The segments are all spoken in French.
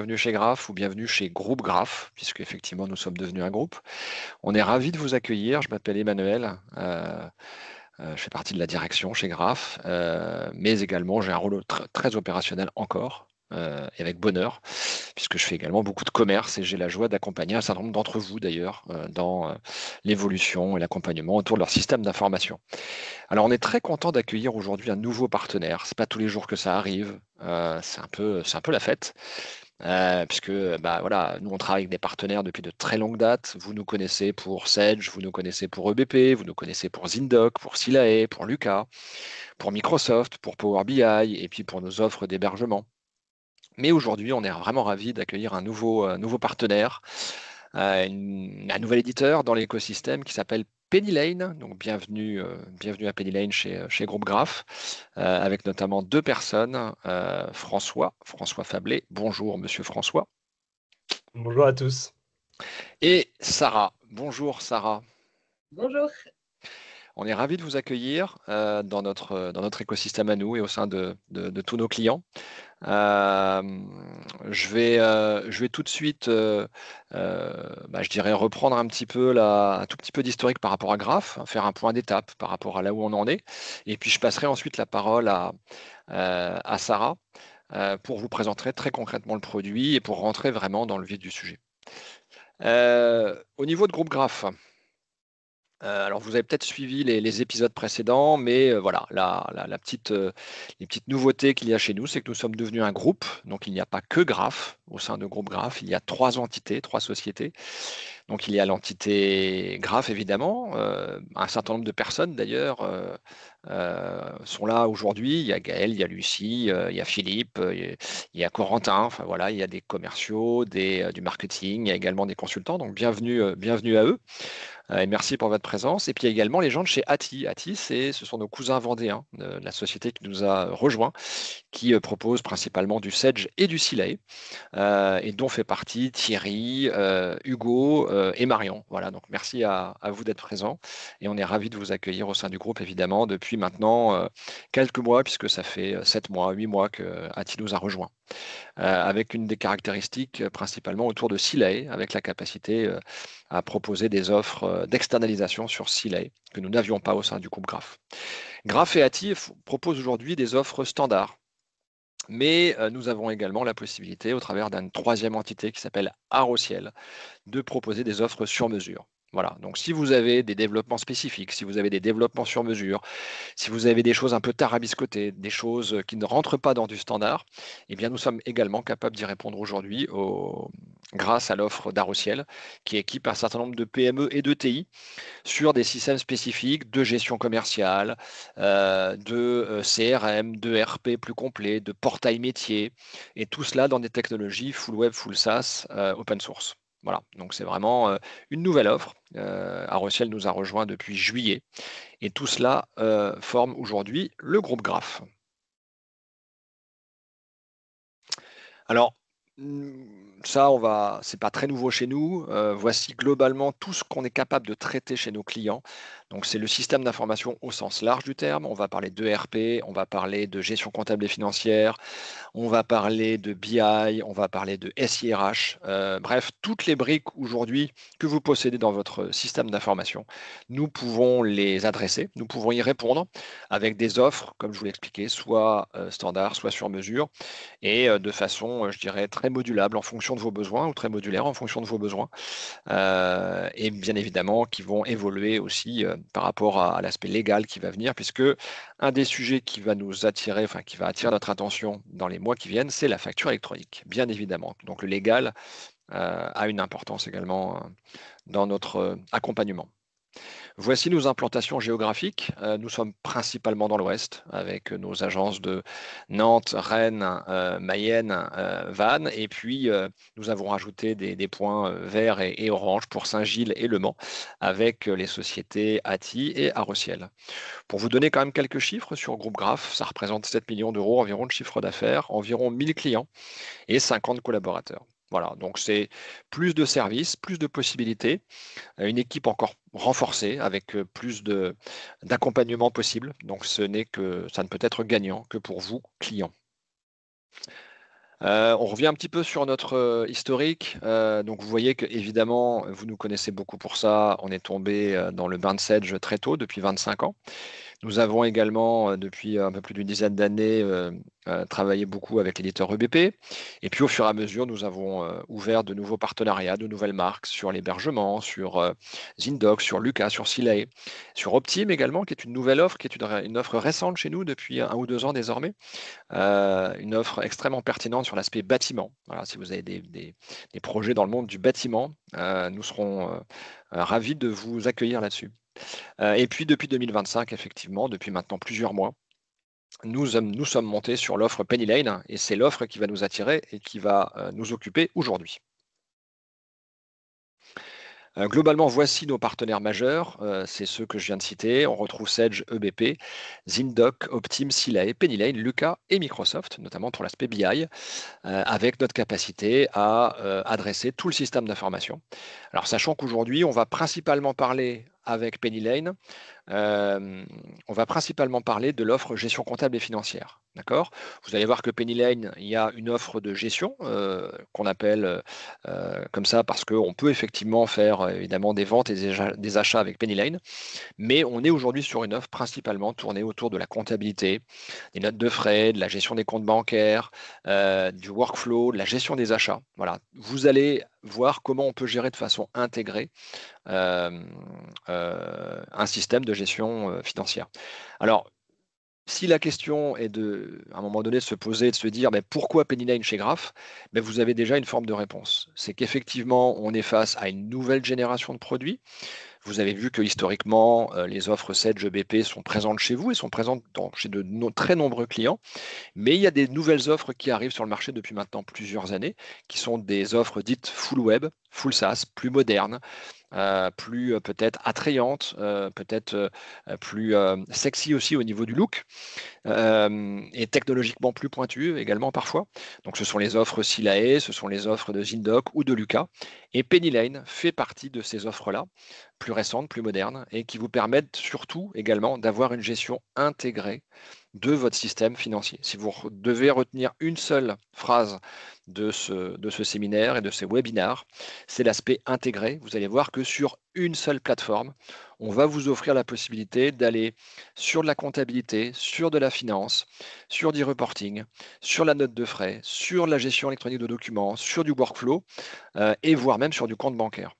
bienvenue chez Graph ou bienvenue chez Groupe Graph, puisque effectivement nous sommes devenus un groupe. On est ravis de vous accueillir. Je m'appelle Emmanuel. Je fais partie de la direction chez Graph, mais également j'ai un rôle très opérationnel encore, et avec bonheur, puisque je fais également beaucoup de commerce et j'ai la joie d'accompagner un certain nombre d'entre vous d'ailleurs dans l'évolution et l'accompagnement autour de leur système d'information. Alors on est très content d'accueillir aujourd'hui un nouveau partenaire. C'est pas tous les jours que ça arrive. C'est un peu la fête. Puisque bah, voilà, nous on travaille avec des partenaires depuis de très longues dates. Vous nous connaissez pour Sedge, vous nous connaissez pour EBP, vous nous connaissez pour Zindoc, pour Silae, pour Lucas, pour Microsoft, pour Power BI et puis pour nos offres d'hébergement. Mais aujourd'hui, on est vraiment ravis d'accueillir un nouveau partenaire, un nouvel éditeur dans l'écosystème qui s'appelle Penny Lane. Donc bienvenue à Penny Lane chez Groupe Graph, avec notamment deux personnes, François Fablé. Bonjour Monsieur François. Bonjour à tous. Et Sarah. Bonjour Sarah. Bonjour. On est ravis de vous accueillir dans notre écosystème à nous et au sein de tous nos clients. Je vais tout de suite, je dirais, reprendre un tout petit peu d'historique par rapport à Graph, faire un point d'étape par rapport à là où on en est. Et puis je passerai ensuite la parole à Sarah pour vous présenter très concrètement le produit et pour rentrer vraiment dans le vif du sujet. Au niveau de Groupe Graph, alors vous avez peut-être suivi les épisodes précédents, mais voilà, les petites nouveautés qu'il y a chez nous, c'est que nous sommes devenus un groupe. Donc il n'y a pas que Graph au sein de Groupe Graph, il y a trois entités, trois sociétés. Donc il y a l'entité Graph évidemment, un certain nombre de personnes d'ailleurs sont là aujourd'hui. Il y a Gaël, il y a Lucie, il y a Philippe, il y a Corentin. Enfin voilà, il y a des commerciaux, du marketing, il y a également des consultants. Donc bienvenue à eux. Et merci pour votre présence. Et puis il y a également les gens de chez ATI. ATI, ce sont nos cousins vendéens, de la société qui nous a rejoints, qui propose principalement du Sedge et du Silae, et dont fait partie Thierry, Hugo et Marion. Voilà, donc merci à vous d'être présents. Et on est ravis de vous accueillir au sein du groupe, évidemment, depuis maintenant quelques mois, puisque ça fait 7 mois, 8 mois que ATI nous a rejoints. Avec une des caractéristiques principalement autour de Silae, avec la capacité à proposer des offres d'externalisation sur Silae que nous n'avions pas au sein du groupe Graph. Graph et ATI proposent aujourd'hui des offres standards, mais nous avons également la possibilité, au travers d'une troisième entité qui s'appelle Arociel, de proposer des offres sur mesure. Voilà, donc si vous avez des développements spécifiques, si vous avez des développements sur mesure, si vous avez des choses un peu tarabiscotées, des choses qui ne rentrent pas dans du standard, eh bien nous sommes également capables d'y répondre aujourd'hui grâce à l'offre d'Arociel, qui équipe un certain nombre de PME et de TI sur des systèmes spécifiques de gestion commerciale, de CRM, de RP plus complet, de portail métier, et tout cela dans des technologies full web, full SaaS, open source. Voilà, donc c'est vraiment une nouvelle offre. Arociel nous a rejoint depuis juillet. Et tout cela forme aujourd'hui le groupe Graph. Alors, ça, c'est pas très nouveau chez nous. Voici globalement tout ce qu'on est capable de traiter chez nos clients. Donc, c'est le système d'information au sens large du terme. On va parler d'ERP, on va parler de gestion comptable et financière, on va parler de BI, on va parler de SIRH. Bref, toutes les briques aujourd'hui que vous possédez dans votre système d'information, nous pouvons les adresser, nous pouvons y répondre avec des offres, comme je vous l'ai expliqué, soit standard, soit sur mesure, et de façon, je dirais, très modulable en fonction de vos besoins, ou très modulaire en fonction de vos besoins, et bien évidemment qui vont évoluer aussi par rapport à l'aspect légal qui va venir, puisque un des sujets qui va nous attirer, enfin qui va attirer notre attention dans les mois qui viennent, c'est la facture électronique, bien évidemment. Donc le légal a une importance également dans notre accompagnement. Voici nos implantations géographiques. Nous sommes principalement dans l'Ouest, avec nos agences de Nantes, Rennes, Mayenne, Vannes. Et puis, nous avons rajouté des points verts et orange pour Saint-Gilles et Le Mans, avec les sociétés ATI et Arociel. Pour vous donner quand même quelques chiffres sur Groupe Graph, ça représente 7 millions d'euros environ de chiffre d'affaires, environ 1000 clients et 50 collaborateurs. Voilà, donc c'est plus de services, plus de possibilités, une équipe encore renforcée avec plus d'accompagnement possible. Donc ça ne peut être gagnant que pour vous, clients. On revient un petit peu sur notre historique. Donc, vous voyez que évidemment, vous nous connaissez beaucoup pour ça. On est tombé dans le bain de Sedge très tôt, depuis 25 ans. Nous avons également, depuis un peu plus d'une dizaine d'années, travaillé beaucoup avec l'éditeur EBP. Et puis, au fur et à mesure, nous avons ouvert de nouveaux partenariats, de nouvelles marques sur l'hébergement, sur Zindoc, sur Lucas, sur Silay, sur Optime également, qui est une nouvelle offre, qui est une offre récente chez nous depuis 1 ou 2 ans désormais. Une offre extrêmement pertinente sur l'aspect bâtiment. Voilà, si vous avez des projets dans le monde du bâtiment, nous serons ravis de vous accueillir là-dessus. Et puis depuis 2025, effectivement, depuis maintenant plusieurs mois, nous sommes montés sur l'offre Penny Lane et c'est l'offre qui va nous attirer et qui va nous occuper aujourd'hui. Globalement, voici nos partenaires majeurs, c'est ceux que je viens de citer. On retrouve Sedge, EBP, Zindoc, Optime, Silay, Penny Lane, Lucas et Microsoft, notamment pour l'aspect BI, avec notre capacité à adresser tout le système d'information. Alors, sachant qu'aujourd'hui, on va principalement parler avec Penny Lane, on va principalement parler de l'offre gestion comptable et financière. D'accord? Vous allez voir que Penny Lane, il y a une offre de gestion qu'on appelle comme ça parce qu'on peut effectivement faire évidemment des ventes et des achats avec Penny Lane. Mais on est aujourd'hui sur une offre principalement tournée autour de la comptabilité, des notes de frais, de la gestion des comptes bancaires, du workflow, de la gestion des achats. Voilà. Vous allez voir comment on peut gérer de façon intégrée un système de gestion financière. Alors, si la question est à un moment donné, de se poser, de se dire mais pourquoi Penny Lane chez Graph, mais vous avez déjà une forme de réponse. C'est qu'effectivement, on est face à une nouvelle génération de produits. Vous avez vu que historiquement, les offres Sedge BP sont présentes chez vous et sont présentes chez de très nombreux clients. Mais il y a des nouvelles offres qui arrivent sur le marché depuis maintenant plusieurs années, qui sont des offres dites full web, full SaaS, plus modernes, plus peut-être attrayantes, peut-être plus sexy aussi au niveau du look, et technologiquement plus pointues également parfois. Donc ce sont les offres Silae, ce sont les offres de Zindoc ou de Lucas. Et Penny Lane fait partie de ces offres-là, plus récentes, plus modernes, et qui vous permettent surtout également d'avoir une gestion intégrée de votre système financier. Si vous devez retenir une seule phrase de ce séminaire et de ces webinars, c'est l'aspect intégré. Vous allez voir que sur une seule plateforme, on va vous offrir la possibilité d'aller sur de la comptabilité, sur de la finance, sur du reporting, sur la note de frais, sur la gestion électronique de documents, sur du workflow et voire même sur du compte bancaire.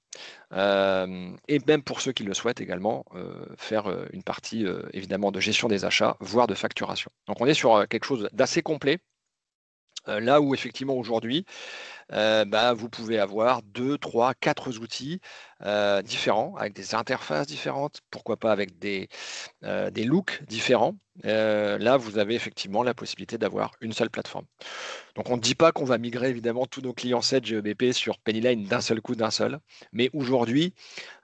Et même pour ceux qui le souhaitent également, faire une partie évidemment de gestion des achats, voire de facturation. Donc on est sur quelque chose d'assez complet, là où effectivement aujourd'hui, vous pouvez avoir 2, 3, 4 outils différents, avec des interfaces différentes, pourquoi pas avec des looks différents. Là, vous avez effectivement la possibilité d'avoir une seule plateforme. Donc, on ne dit pas qu'on va migrer évidemment tous nos clients 7 GEBP sur Pennyline d'un seul coup, d'un seul. Mais aujourd'hui,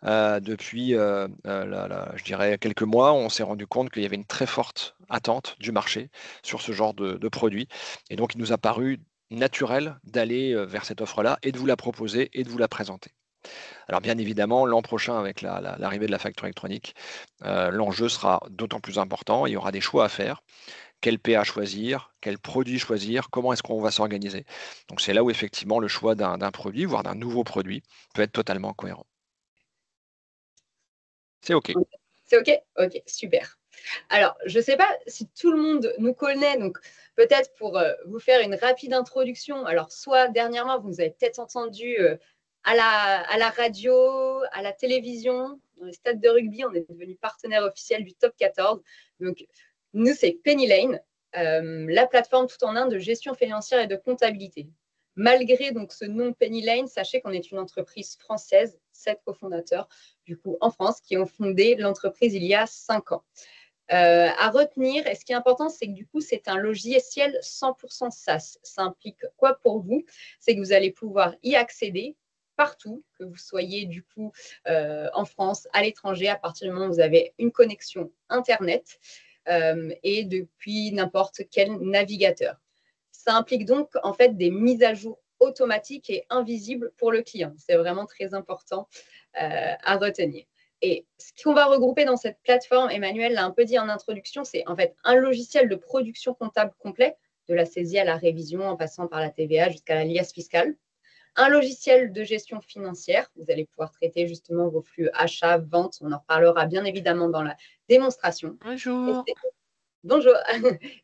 depuis, je dirais, quelques mois, on s'est rendu compte qu'il y avait une très forte attente du marché sur ce genre de produit. Et donc, il nous a paru naturel d'aller vers cette offre-là et de vous la proposer et de vous la présenter. Alors bien évidemment, l'an prochain, avec l'arrivée de la facture électronique, l'enjeu sera d'autant plus important. Il y aura des choix à faire. Quel PA choisir, quel produit choisir, comment est-ce qu'on va s'organiser. Donc c'est là où effectivement le choix d'un produit, voire d'un nouveau produit, peut être totalement cohérent. C'est OK. C'est OK? OK, super. Alors, je ne sais pas si tout le monde nous connaît, donc peut-être pour vous faire une rapide introduction. Alors, soit dernièrement, vous nous avez peut-être entendu à la radio, à la télévision, dans les stades de rugby, on est devenu partenaire officiel du Top 14. Donc, nous, c'est Penny Lane, la plateforme tout en un de gestion financière et de comptabilité. Malgré donc ce nom Penny Lane, sachez qu'on est une entreprise française, 7 cofondateurs, du coup, en France, qui ont fondé l'entreprise il y a 5 ans. À retenir, et ce qui est important, c'est que du coup, c'est un logiciel 100% SaaS. Ça implique quoi pour vous? C'est que vous allez pouvoir y accéder partout, que vous soyez du coup en France, à l'étranger, à partir du moment où vous avez une connexion Internet et depuis n'importe quel navigateur. Ça implique donc en fait des mises à jour automatiques et invisibles pour le client. C'est vraiment très important à retenir. Et ce qu'on va regrouper dans cette plateforme, Emmanuel l'a un peu dit en introduction, c'est en fait un logiciel de production comptable complet de la saisie à la révision en passant par la TVA jusqu'à la liasse fiscale. Un logiciel de gestion financière, vous allez pouvoir traiter justement vos flux achats, ventes, on en reparlera bien évidemment dans la démonstration. Bonjour. Bonjour.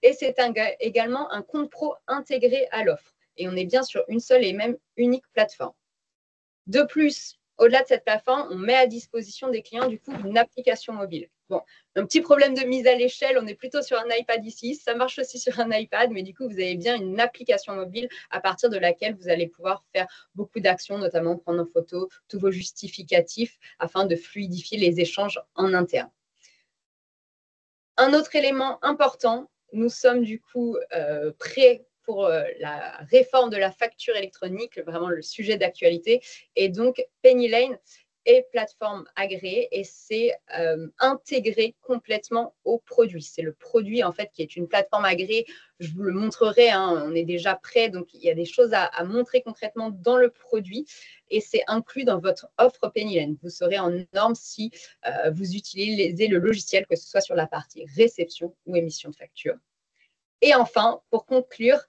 Et c'est également un compte pro intégré à l'offre. Et on est bien sur une seule et même unique plateforme. De plus, au-delà de cette plateforme, on met à disposition des clients du coup une application mobile. Bon, un petit problème de mise à l'échelle, on est plutôt sur un iPad ici, ça marche aussi sur un iPad, mais du coup, vous avez bien une application mobile à partir de laquelle vous allez pouvoir faire beaucoup d'actions, notamment prendre en photo tous vos justificatifs afin de fluidifier les échanges en interne. Un autre élément important, nous sommes du coup prêts pour la réforme de la facture électronique, vraiment le sujet d'actualité. Et donc, PennyLane est plateforme agréée et c'est intégré complètement au produit. C'est le produit en fait qui est une plateforme agréée. Je vous le montrerai, hein, on est déjà prêt, donc il y a des choses à montrer concrètement dans le produit et c'est inclus dans votre offre PennyLane. Vous serez en norme si vous utilisez le logiciel, que ce soit sur la partie réception ou émission de facture. Et enfin, pour conclure,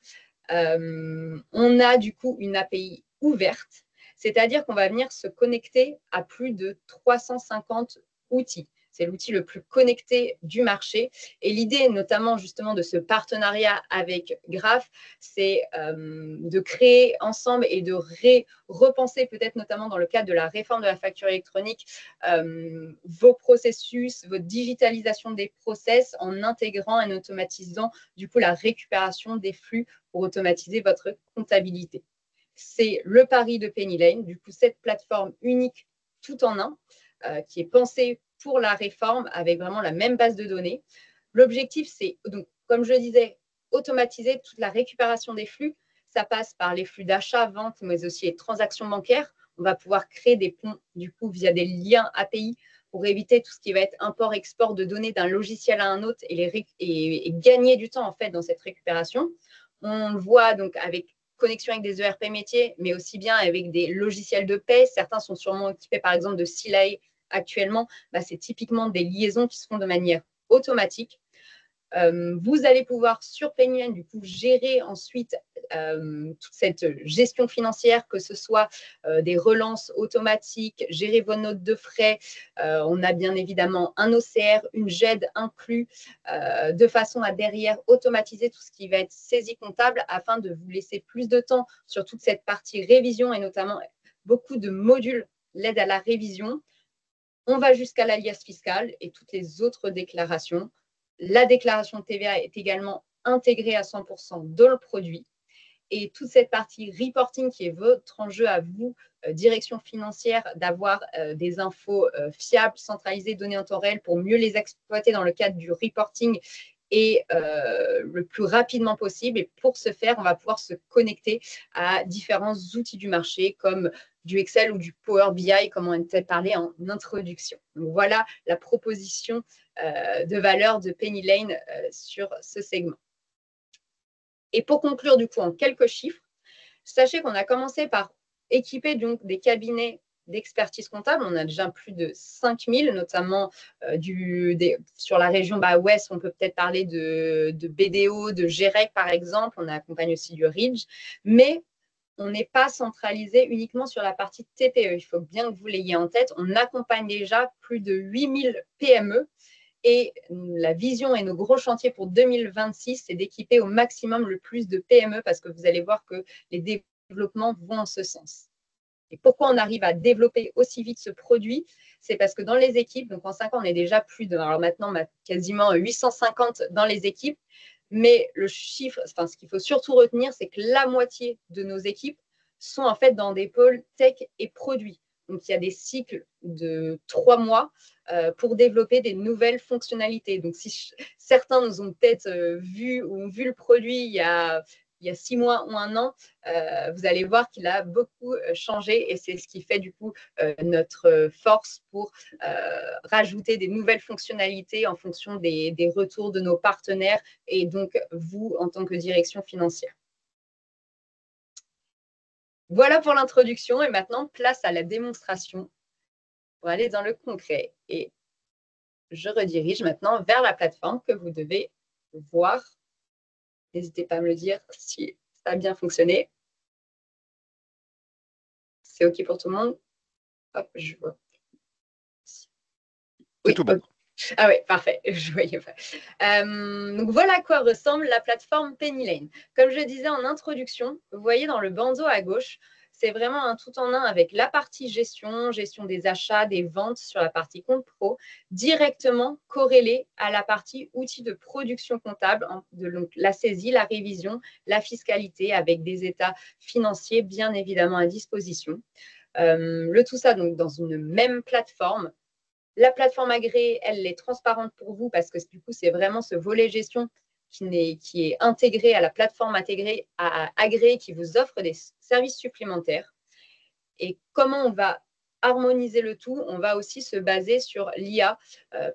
on a du coup une API ouverte, c'est-à-dire qu'on va venir se connecter à plus de 350 outils. C'est l'outil le plus connecté du marché. Et l'idée, notamment justement de ce partenariat avec Graph, c'est de créer ensemble et de repenser peut-être notamment dans le cadre de la réforme de la facture électronique vos processus, votre digitalisation des process en intégrant et en automatisant du coup la récupération des flux pour automatiser votre comptabilité. C'est le pari de PennyLane, du coup cette plateforme unique tout en un qui est pensée pour la réforme avec vraiment la même base de données. L'objectif, c'est donc, comme je le disais, automatiser toute la récupération des flux. Ça passe par les flux d'achat, vente, mais aussi les transactions bancaires. On va pouvoir créer des ponts, du coup, via des liens API pour éviter tout ce qui va être import-export de données d'un logiciel à un autre et gagner du temps, en fait, dans cette récupération. On le voit donc avec connexion avec des ERP métiers, mais aussi bien avec des logiciels de paie. Certains sont sûrement équipés, par exemple, de Silae actuellement. C'est typiquement des liaisons qui se font de manière automatique. Vous allez pouvoir sur PennyLane du coup gérer ensuite toute cette gestion financière, que ce soit des relances automatiques, gérer vos notes de frais. On a bien évidemment un OCR, une GED inclus, de façon à derrière automatiser tout ce qui va être saisie comptable afin de vous laisser plus de temps sur toute cette partie révision et notamment beaucoup de modules l'aide à la révision. On va jusqu'à l'alias fiscale et toutes les autres déclarations. La déclaration de TVA est également intégrée à 100% dans le produit. Et toute cette partie reporting qui est votre enjeu à vous, direction financière, d'avoir des infos fiables, centralisées, données en temps réel pour mieux les exploiter dans le cadre du reporting et le plus rapidement possible. Et pour ce faire, on va pouvoir se connecter à différents outils du marché comme du Excel ou du Power BI, comme on a parlé en introduction. Donc, voilà la proposition de valeur de PennyLane sur ce segment. Et pour conclure, du coup, en quelques chiffres, sachez qu'on a commencé par équiper donc des cabinets d'expertise comptable. On a déjà plus de 5000, notamment sur la région ouest, on peut peut-être parler de BDO, de GEREC par exemple. On accompagne aussi du Ridge, mais on n'est pas centralisé uniquement sur la partie TPE. Il faut bien que vous l'ayez en tête. On accompagne déjà plus de 8000 PME. Et la vision et nos gros chantiers pour 2026, c'est d'équiper au maximum le plus de PME parce que vous allez voir que les développements vont en ce sens. Et pourquoi on arrive à développer aussi vite ce produit? C'est parce que dans les équipes, donc en 5 ans, on est déjà alors maintenant, on a quasiment 850 dans les équipes, mais le chiffre, ce qu'il faut surtout retenir, c'est que la moitié de nos équipes sont en fait dans des pôles tech et produits. Donc, il y a des cycles de 3 mois pour développer des nouvelles fonctionnalités. Donc, si certains nous ont peut-être vu le produit il y a 6 mois ou 1 an, vous allez voir qu'il a beaucoup changé et c'est ce qui fait du coup notre force pour rajouter des nouvelles fonctionnalités en fonction des retours de nos partenaires et donc vous en tant que direction financière. Voilà pour l'introduction et maintenant place à la démonstration pour aller dans le concret. Et je redirige maintenant vers la plateforme que vous devez voir N'hésitez pas à me le dire si ça a bien fonctionné. C'est OK pour tout le monde? Hop, je vois. C'est Oui, tout bon. OK. Ah oui, parfait, je voyais pas. Donc voilà à quoi ressemble la plateforme Penny Lane. Comme je disais en introduction, vous voyez dans le bandeau à gauche, c'est vraiment un tout en un avec la partie gestion, gestion des achats, des ventes sur la partie compte pro, directement corrélée à la partie outils de production comptable, donc la saisie, la révision, la fiscalité avec des états financiers bien évidemment à disposition. Le tout ça donc dans une même plateforme. La plateforme agréée, elle est transparente pour vous parce que du coup, c'est vraiment ce volet gestion qui est intégré à la plateforme agréée qui vous offre des services supplémentaires. Et comment on va harmoniser le tout? On va aussi se baser sur l'IA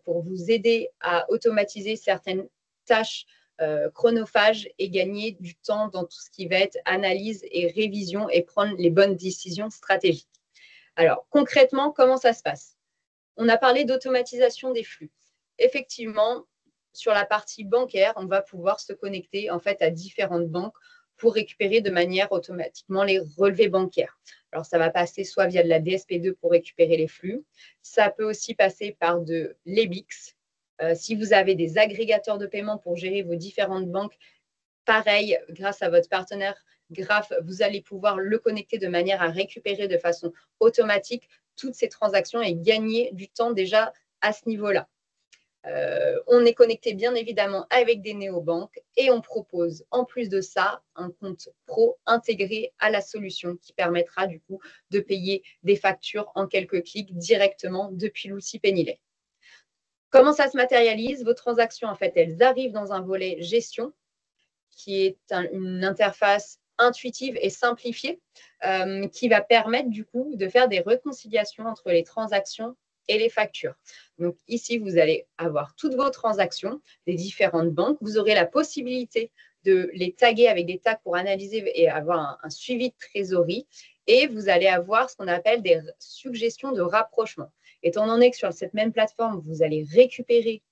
pour vous aider à automatiser certaines tâches chronophages et gagner du temps dans tout ce qui va être analyse et révision et prendre les bonnes décisions stratégiques. Alors, concrètement, comment ça se passe? On a parlé d'automatisation des flux. Effectivement, sur la partie bancaire, on va pouvoir se connecter en fait à différentes banques pour récupérer de manière automatiquement les relevés bancaires. Alors, ça va passer soit via de la DSP2 pour récupérer les flux. Ça peut aussi passer par de l'EBIX. Si vous avez des agrégateurs de paiement pour gérer vos différentes banques, pareil, grâce à votre partenaire Graph, vous allez pouvoir le connecter de manière à récupérer de façon automatique toutes ces transactions et gagner du temps déjà à ce niveau-là. On est connecté bien évidemment avec des néobanques et on propose en plus de ça un compte pro intégré à la solution qui permettra du coup de payer des factures en quelques clics directement depuis l'outil Penny Lane. Comment ça se matérialise? Vos transactions, en fait, elles arrivent dans un volet gestion qui est une interface intuitive et simplifiée qui va permettre du coup de faire des réconciliations entre les transactions et les factures. Donc ici, vous allez avoir toutes vos transactions des différentes banques. Vous aurez la possibilité de les taguer avec des tags pour analyser et avoir un suivi de trésorerie. Et vous allez avoir ce qu'on appelle des suggestions de rapprochement. Étant donné que sur cette même plateforme, vous allez récupérer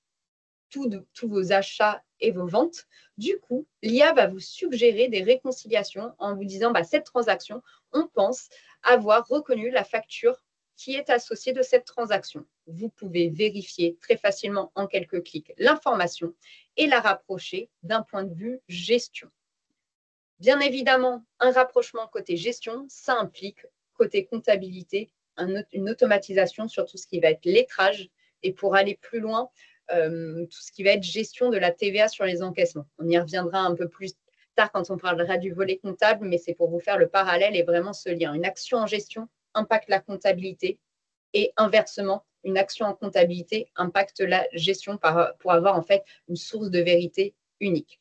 tous vos achats et vos ventes, du coup, l'IA va vous suggérer des réconciliations en vous disant cette transaction, on pense avoir reconnu la facture qui est associée de cette transaction. Vous pouvez vérifier très facilement en quelques clics l'information et la rapprocher d'un point de vue gestion. Bien évidemment, un rapprochement côté gestion, ça implique côté comptabilité une automatisation sur tout ce qui va être lettrage et pour aller plus loin, tout ce qui va être gestion de la TVA sur les encaissements. On y reviendra un peu plus tard quand on parlera du volet comptable, mais c'est pour vous faire le parallèle et vraiment ce lien. Une action en gestion impacte la comptabilité et inversement, une action en comptabilité impacte la gestion pour avoir en fait une source de vérité unique.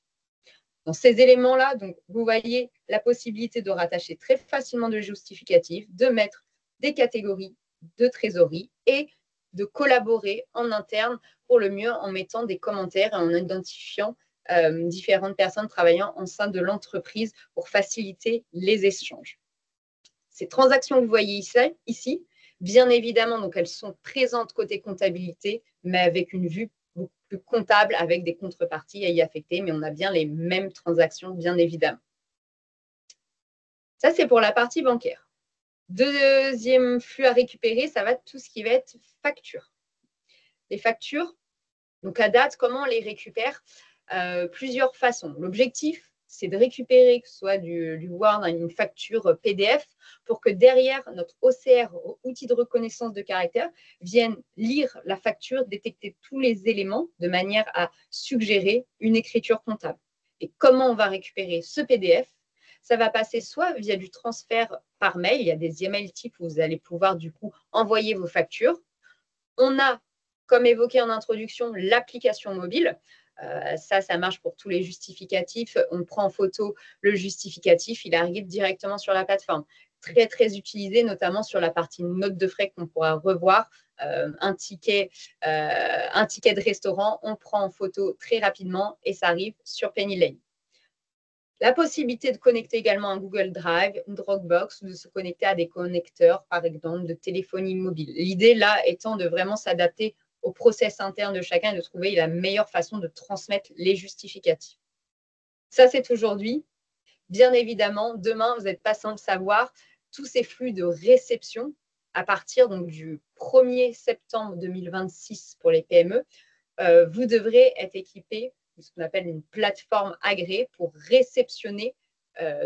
Dans ces éléments-là, donc, vous voyez la possibilité de rattacher très facilement de justificatifs, de mettre des catégories de trésorerie et de collaborer en interne pour le mieux en mettant des commentaires et en identifiant différentes personnes travaillant au sein de l'entreprise pour faciliter les échanges. Ces transactions que vous voyez ici, bien évidemment, donc elles sont présentes côté comptabilité, mais avec une vue beaucoup plus comptable, avec des contreparties à y affecter, mais on a bien les mêmes transactions, bien évidemment. Ça, c'est pour la partie bancaire. Deuxième flux à récupérer, ça va être tout ce qui va être facture. Les factures, donc à date, comment on les récupère? Plusieurs façons. L'objectif, c'est de récupérer que ce soit du Word, une facture PDF, pour que derrière notre OCR, outil de reconnaissance de caractère, vienne lire la facture, détecter tous les éléments de manière à suggérer une écriture comptable. Et comment on va récupérer ce PDF? Ça va passer soit via du transfert par mail, il y a des emails types où vous allez pouvoir du coup envoyer vos factures. On a, comme évoqué en introduction, l'application mobile. Ça marche pour tous les justificatifs. On prend en photo le justificatif, il arrive directement sur la plateforme. Très, très utilisé, notamment sur la partie note de frais qu'on pourra revoir. Un ticket de restaurant, on prend en photo très rapidement et ça arrive sur Penny Lane. La possibilité de connecter également un Google Drive, une Dropbox, ou de se connecter à des connecteurs, par exemple, de téléphonie mobile. L'idée, là, étant de vraiment s'adapter au process interne de chacun et de trouver la meilleure façon de transmettre les justificatifs. Ça, c'est aujourd'hui. Bien évidemment, demain, vous n'êtes pas sans le savoir, tous ces flux de réception, à partir donc, du 1er septembre 2026 pour les PME, vous devrez être équipé de ce qu'on appelle une plateforme agréée pour réceptionner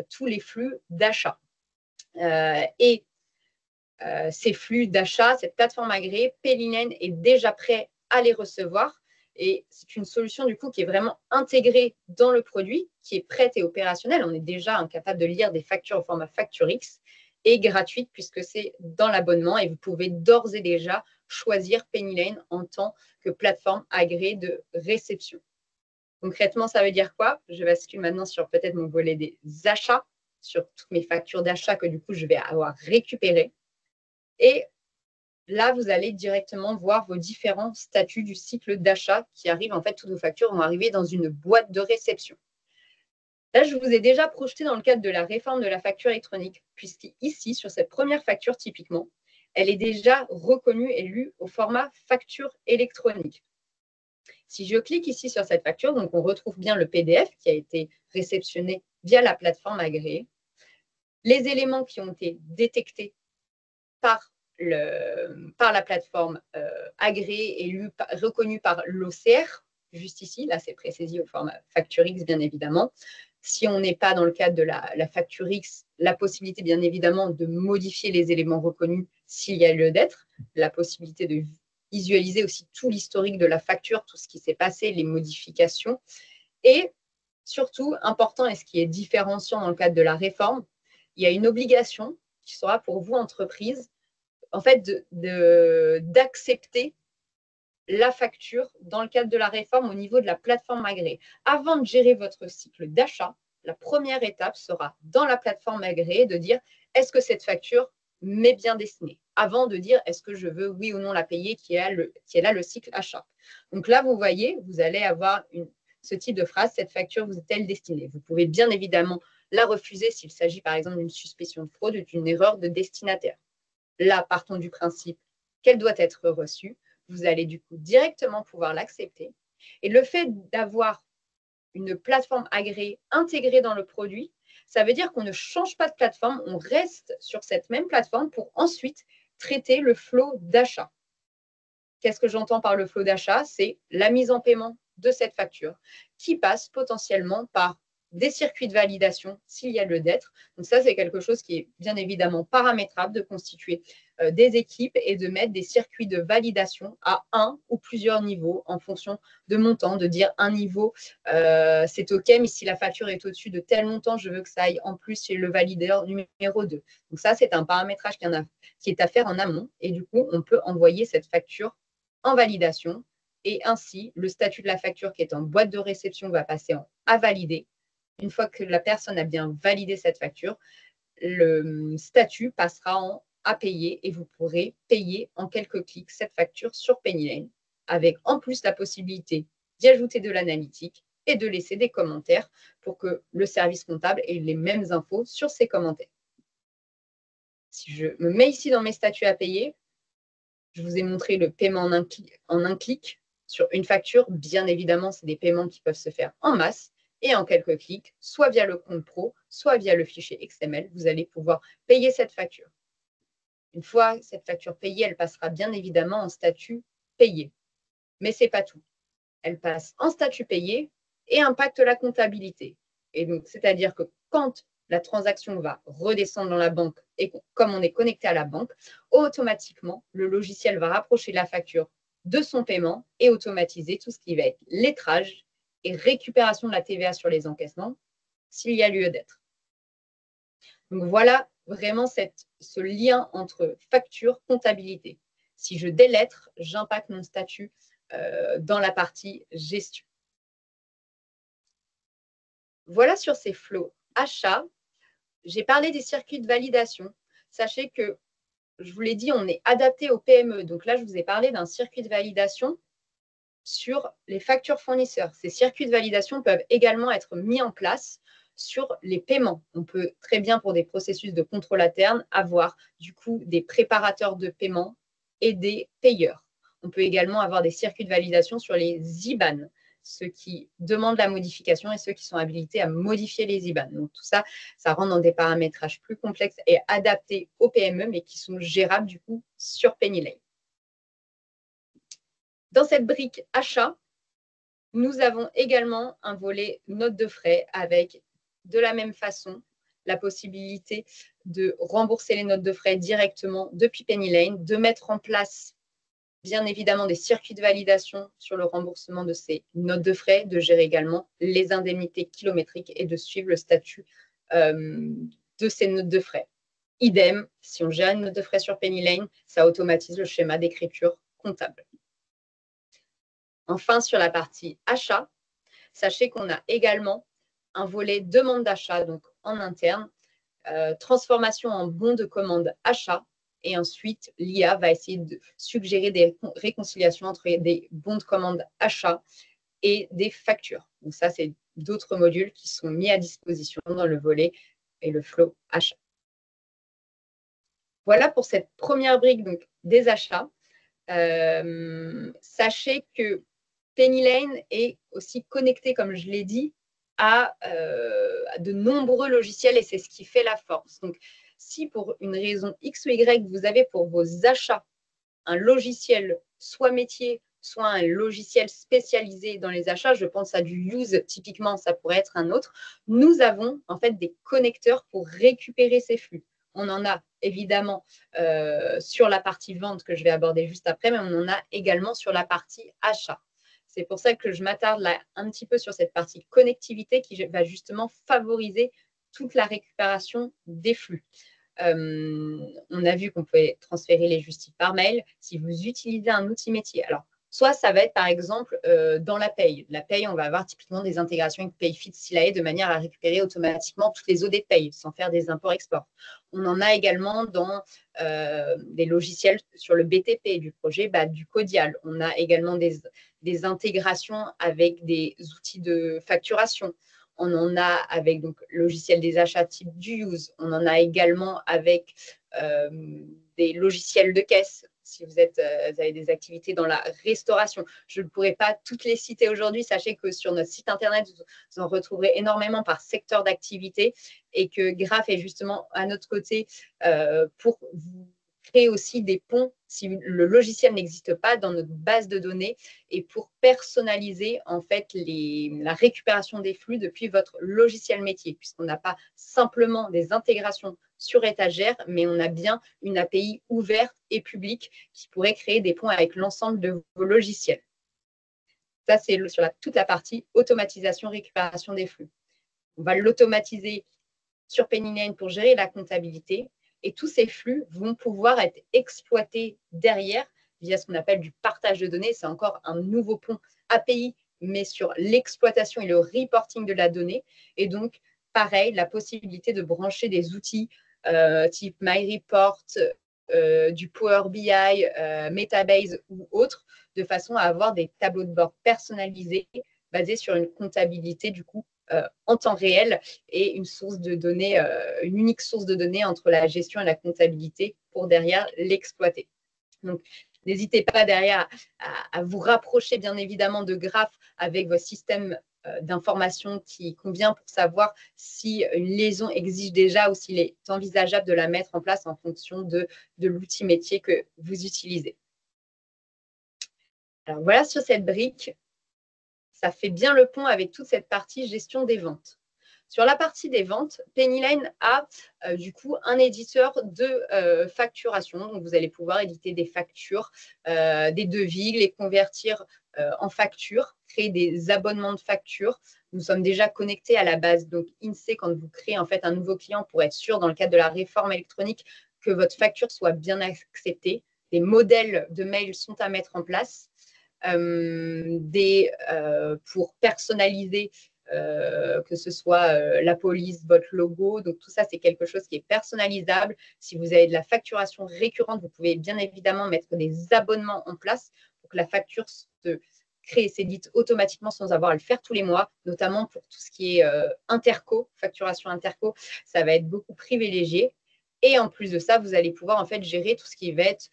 tous les flux d'achat. Ces flux d'achat, cette plateforme agréée, Paylinen est déjà prêt à les recevoir. Et c'est une solution du coup qui est vraiment intégrée dans le produit, qui est prête et opérationnelle. On est déjà capable de lire des factures au format FactureX et gratuite puisque c'est dans l'abonnement et vous pouvez d'ores et déjà choisir Paylinen en tant que plateforme agréée de réception. Concrètement, ça veut dire quoi? Je bascule maintenant sur peut-être mon volet des achats, sur toutes mes factures d'achat que du coup je vais avoir récupérées. Et là, vous allez directement voir vos différents statuts du cycle d'achat qui arrivent. En fait, toutes vos factures vont arriver dans une boîte de réception. Là, je vous ai déjà projeté dans le cadre de la réforme de la facture électronique, puisqu'ici, sur cette première facture typiquement, elle est déjà reconnue et lue au format facture électronique. Si je clique ici sur cette facture, donc on retrouve bien le PDF qui a été réceptionné via la plateforme agréée, les éléments qui ont été détectés par la plateforme agréée et reconnue par l'OCR, juste ici, là c'est précisé au format FactureX bien évidemment. Si on n'est pas dans le cadre de la FactureX, la possibilité bien évidemment de modifier les éléments reconnus s'il y a lieu d'être, la possibilité de visualiser aussi tout l'historique de la facture, tout ce qui s'est passé, les modifications. Et surtout, important et ce qui est différenciant dans le cadre de la réforme, il y a une obligation qui sera pour vous, entreprise, en fait, d'accepter la facture dans le cadre de la réforme au niveau de la plateforme agréée. Avant de gérer votre cycle d'achat, la première étape sera dans la plateforme agréée de dire est-ce que cette facture m'est bien destinée, avant de dire est-ce que je veux oui ou non la payer qui est là le cycle achat. Donc là, vous voyez, vous allez avoir ce type de phrase, cette facture vous est-elle destinée? Vous pouvez bien évidemment la refuser s'il s'agit par exemple d'une suspicion de fraude ou d'une erreur de destinataire. Là, partons du principe qu'elle doit être reçue. Vous allez du coup directement pouvoir l'accepter. Et le fait d'avoir une plateforme agréée intégrée dans le produit, ça veut dire qu'on ne change pas de plateforme, on reste sur cette même plateforme pour ensuite traiter le flot d'achat. Qu'est-ce que j'entends par le flot d'achat? C'est la mise en paiement de cette facture qui passe potentiellement par des circuits de validation s'il y a lieu d'être. Donc ça, c'est quelque chose qui est bien évidemment paramétrable, de constituer des équipes et de mettre des circuits de validation à un ou plusieurs niveaux en fonction de montant, de dire un niveau, c'est OK, mais si la facture est au-dessus de tel montant, je veux que ça aille en plus chez le valideur numéro 2. Donc ça, c'est un paramétrage qui est à faire en amont et du coup, on peut envoyer cette facture en validation et ainsi, le statut de la facture qui est en boîte de réception va passer en à valider. Une fois que la personne a bien validé cette facture, le statut passera en à payer et vous pourrez payer en quelques clics cette facture sur Paylinen avec en plus la possibilité d'y ajouter de l'analytique et de laisser des commentaires pour que le service comptable ait les mêmes infos sur ces commentaires. Si je me mets ici dans mes statuts à payer, je vous ai montré le paiement en un clic sur une facture. Bien évidemment, c'est des paiements qui peuvent se faire en masse et en quelques clics, soit via le compte pro, soit via le fichier XML. Vous allez pouvoir payer cette facture. Une fois cette facture payée, elle passera bien évidemment en statut payé. Mais ce n'est pas tout. Elle passe en statut payé et impacte la comptabilité. Et donc, c'est-à-dire que quand la transaction va redescendre dans la banque et comme on est connecté à la banque, automatiquement, le logiciel va rapprocher la facture de son paiement et automatiser tout ce qui va être lettrage et récupération de la TVA sur les encaissements s'il y a lieu d'être. Donc voilà vraiment ce lien entre facture, comptabilité. Si je délettre, j'impacte mon statut dans la partie gestion. Voilà sur ces flots achats. J'ai parlé des circuits de validation. Sachez que, je vous l'ai dit, on est adapté aux PME. Donc là, je vous ai parlé d'un circuit de validation sur les factures fournisseurs. Ces circuits de validation peuvent également être mis en place sur les paiements. On peut très bien, pour des processus de contrôle interne, avoir du coup des préparateurs de paiement et des payeurs. On peut également avoir des circuits de validation sur les IBAN. ceux qui demandent la modification et ceux qui sont habilités à modifier les IBAN. Donc tout ça, ça rentre dans des paramétrages plus complexes et adaptés aux PME, mais qui sont gérables du coup sur PennyLane. Dans cette brique achat, nous avons également un volet notes de frais avec, de la même façon, la possibilité de rembourser les notes de frais directement depuis PennyLane, de mettre en place bien évidemment des circuits de validation sur le remboursement de ces notes de frais, de gérer également les indemnités kilométriques et de suivre le statut de ces notes de frais. Idem, si on gère une note de frais sur PennyLane, ça automatise le schéma d'écriture comptable. Enfin, sur la partie achat, sachez qu'on a également un volet demande d'achat, donc en interne, transformation en bon de commande achat. Et ensuite, l'IA va essayer de suggérer des réconciliations entre des bons de commande achat et des factures. Donc ça, c'est d'autres modules qui sont mis à disposition dans le volet et le flow achat. Voilà pour cette première brique donc, des achats. Sachez que PennyLane est aussi connecté, comme je l'ai dit, à de nombreux logiciels et c'est ce qui fait la force. Donc, si pour une raison X ou Y, vous avez pour vos achats un logiciel soit métier, soit un logiciel spécialisé dans les achats, je pense à du Use, typiquement, ça pourrait être un autre, nous avons en fait des connecteurs pour récupérer ces flux. On en a évidemment sur la partie vente que je vais aborder juste après, mais on en a également sur la partie achat. C'est pour ça que je m'attarde là un petit peu sur cette partie connectivité qui va justement favoriser toute la récupération des flux. On a vu qu'on pouvait transférer les justifs par mail si vous utilisez un outil métier. Alors, soit ça va être par exemple dans la paye. La paye, on va avoir typiquement des intégrations avec PayFit, Silae de manière à récupérer automatiquement toutes les OD de paye sans faire des imports-exports. On en a également dans des logiciels sur le BTP du projet du Codial. On a également des intégrations avec des outils de facturation. On en a avec donc logiciel des achats type du Use. On en a également avec des logiciels de caisse. Si vous avez des activités dans la restauration, je ne pourrais pas toutes les citer aujourd'hui. Sachez que sur notre site internet, vous en retrouverez énormément par secteur d'activité et que Graph est justement à notre côté pour vous créer aussi des ponts si le logiciel n'existe pas dans notre base de données et pour personnaliser en fait la récupération des flux depuis votre logiciel métier, puisqu'on n'a pas simplement des intégrations sur étagère, mais on a bien une API ouverte et publique qui pourrait créer des ponts avec l'ensemble de vos logiciels. Ça, c'est sur toute la partie automatisation, récupération des flux. On va l'automatiser sur PennyLane pour gérer la comptabilité. Et tous ces flux vont pouvoir être exploités derrière via ce qu'on appelle du partage de données. C'est encore un nouveau pont API, mais sur l'exploitation et le reporting de la donnée. Et donc, pareil, la possibilité de brancher des outils type MyReport, du Power BI, Metabase ou autres, de façon à avoir des tableaux de bord personnalisés basés sur une comptabilité du coup en temps réel et une source de données, une unique source de données entre la gestion et la comptabilité pour derrière l'exploiter. Donc, n'hésitez pas derrière à vous rapprocher bien évidemment de Graph avec vos systèmes d'information qui convient pour savoir si une liaison exige déjà ou s'il est envisageable de la mettre en place en fonction de l'outil métier que vous utilisez. Alors voilà sur cette brique. Ça fait bien le pont avec toute cette partie gestion des ventes. Sur la partie des ventes, PennyLane a du coup un éditeur de facturation. Donc, vous allez pouvoir éditer des factures, des devis, les convertir en factures, créer des abonnements de factures. Nous sommes déjà connectés à la base donc INSEE quand vous créez en fait un nouveau client pour être sûr dans le cadre de la réforme électronique que votre facture soit bien acceptée. Des modèles de mails sont à mettre en place. Pour personnaliser que ce soit la police, votre logo. Donc, tout ça, c'est quelque chose qui est personnalisable. Si vous avez de la facturation récurrente, vous pouvez bien évidemment mettre des abonnements en place pour que la facture se crée et s'édite automatiquement sans avoir à le faire tous les mois, notamment pour tout ce qui est interco, facturation interco. Ça va être beaucoup privilégié. Et en plus de ça, vous allez pouvoir en fait gérer tout ce qui va être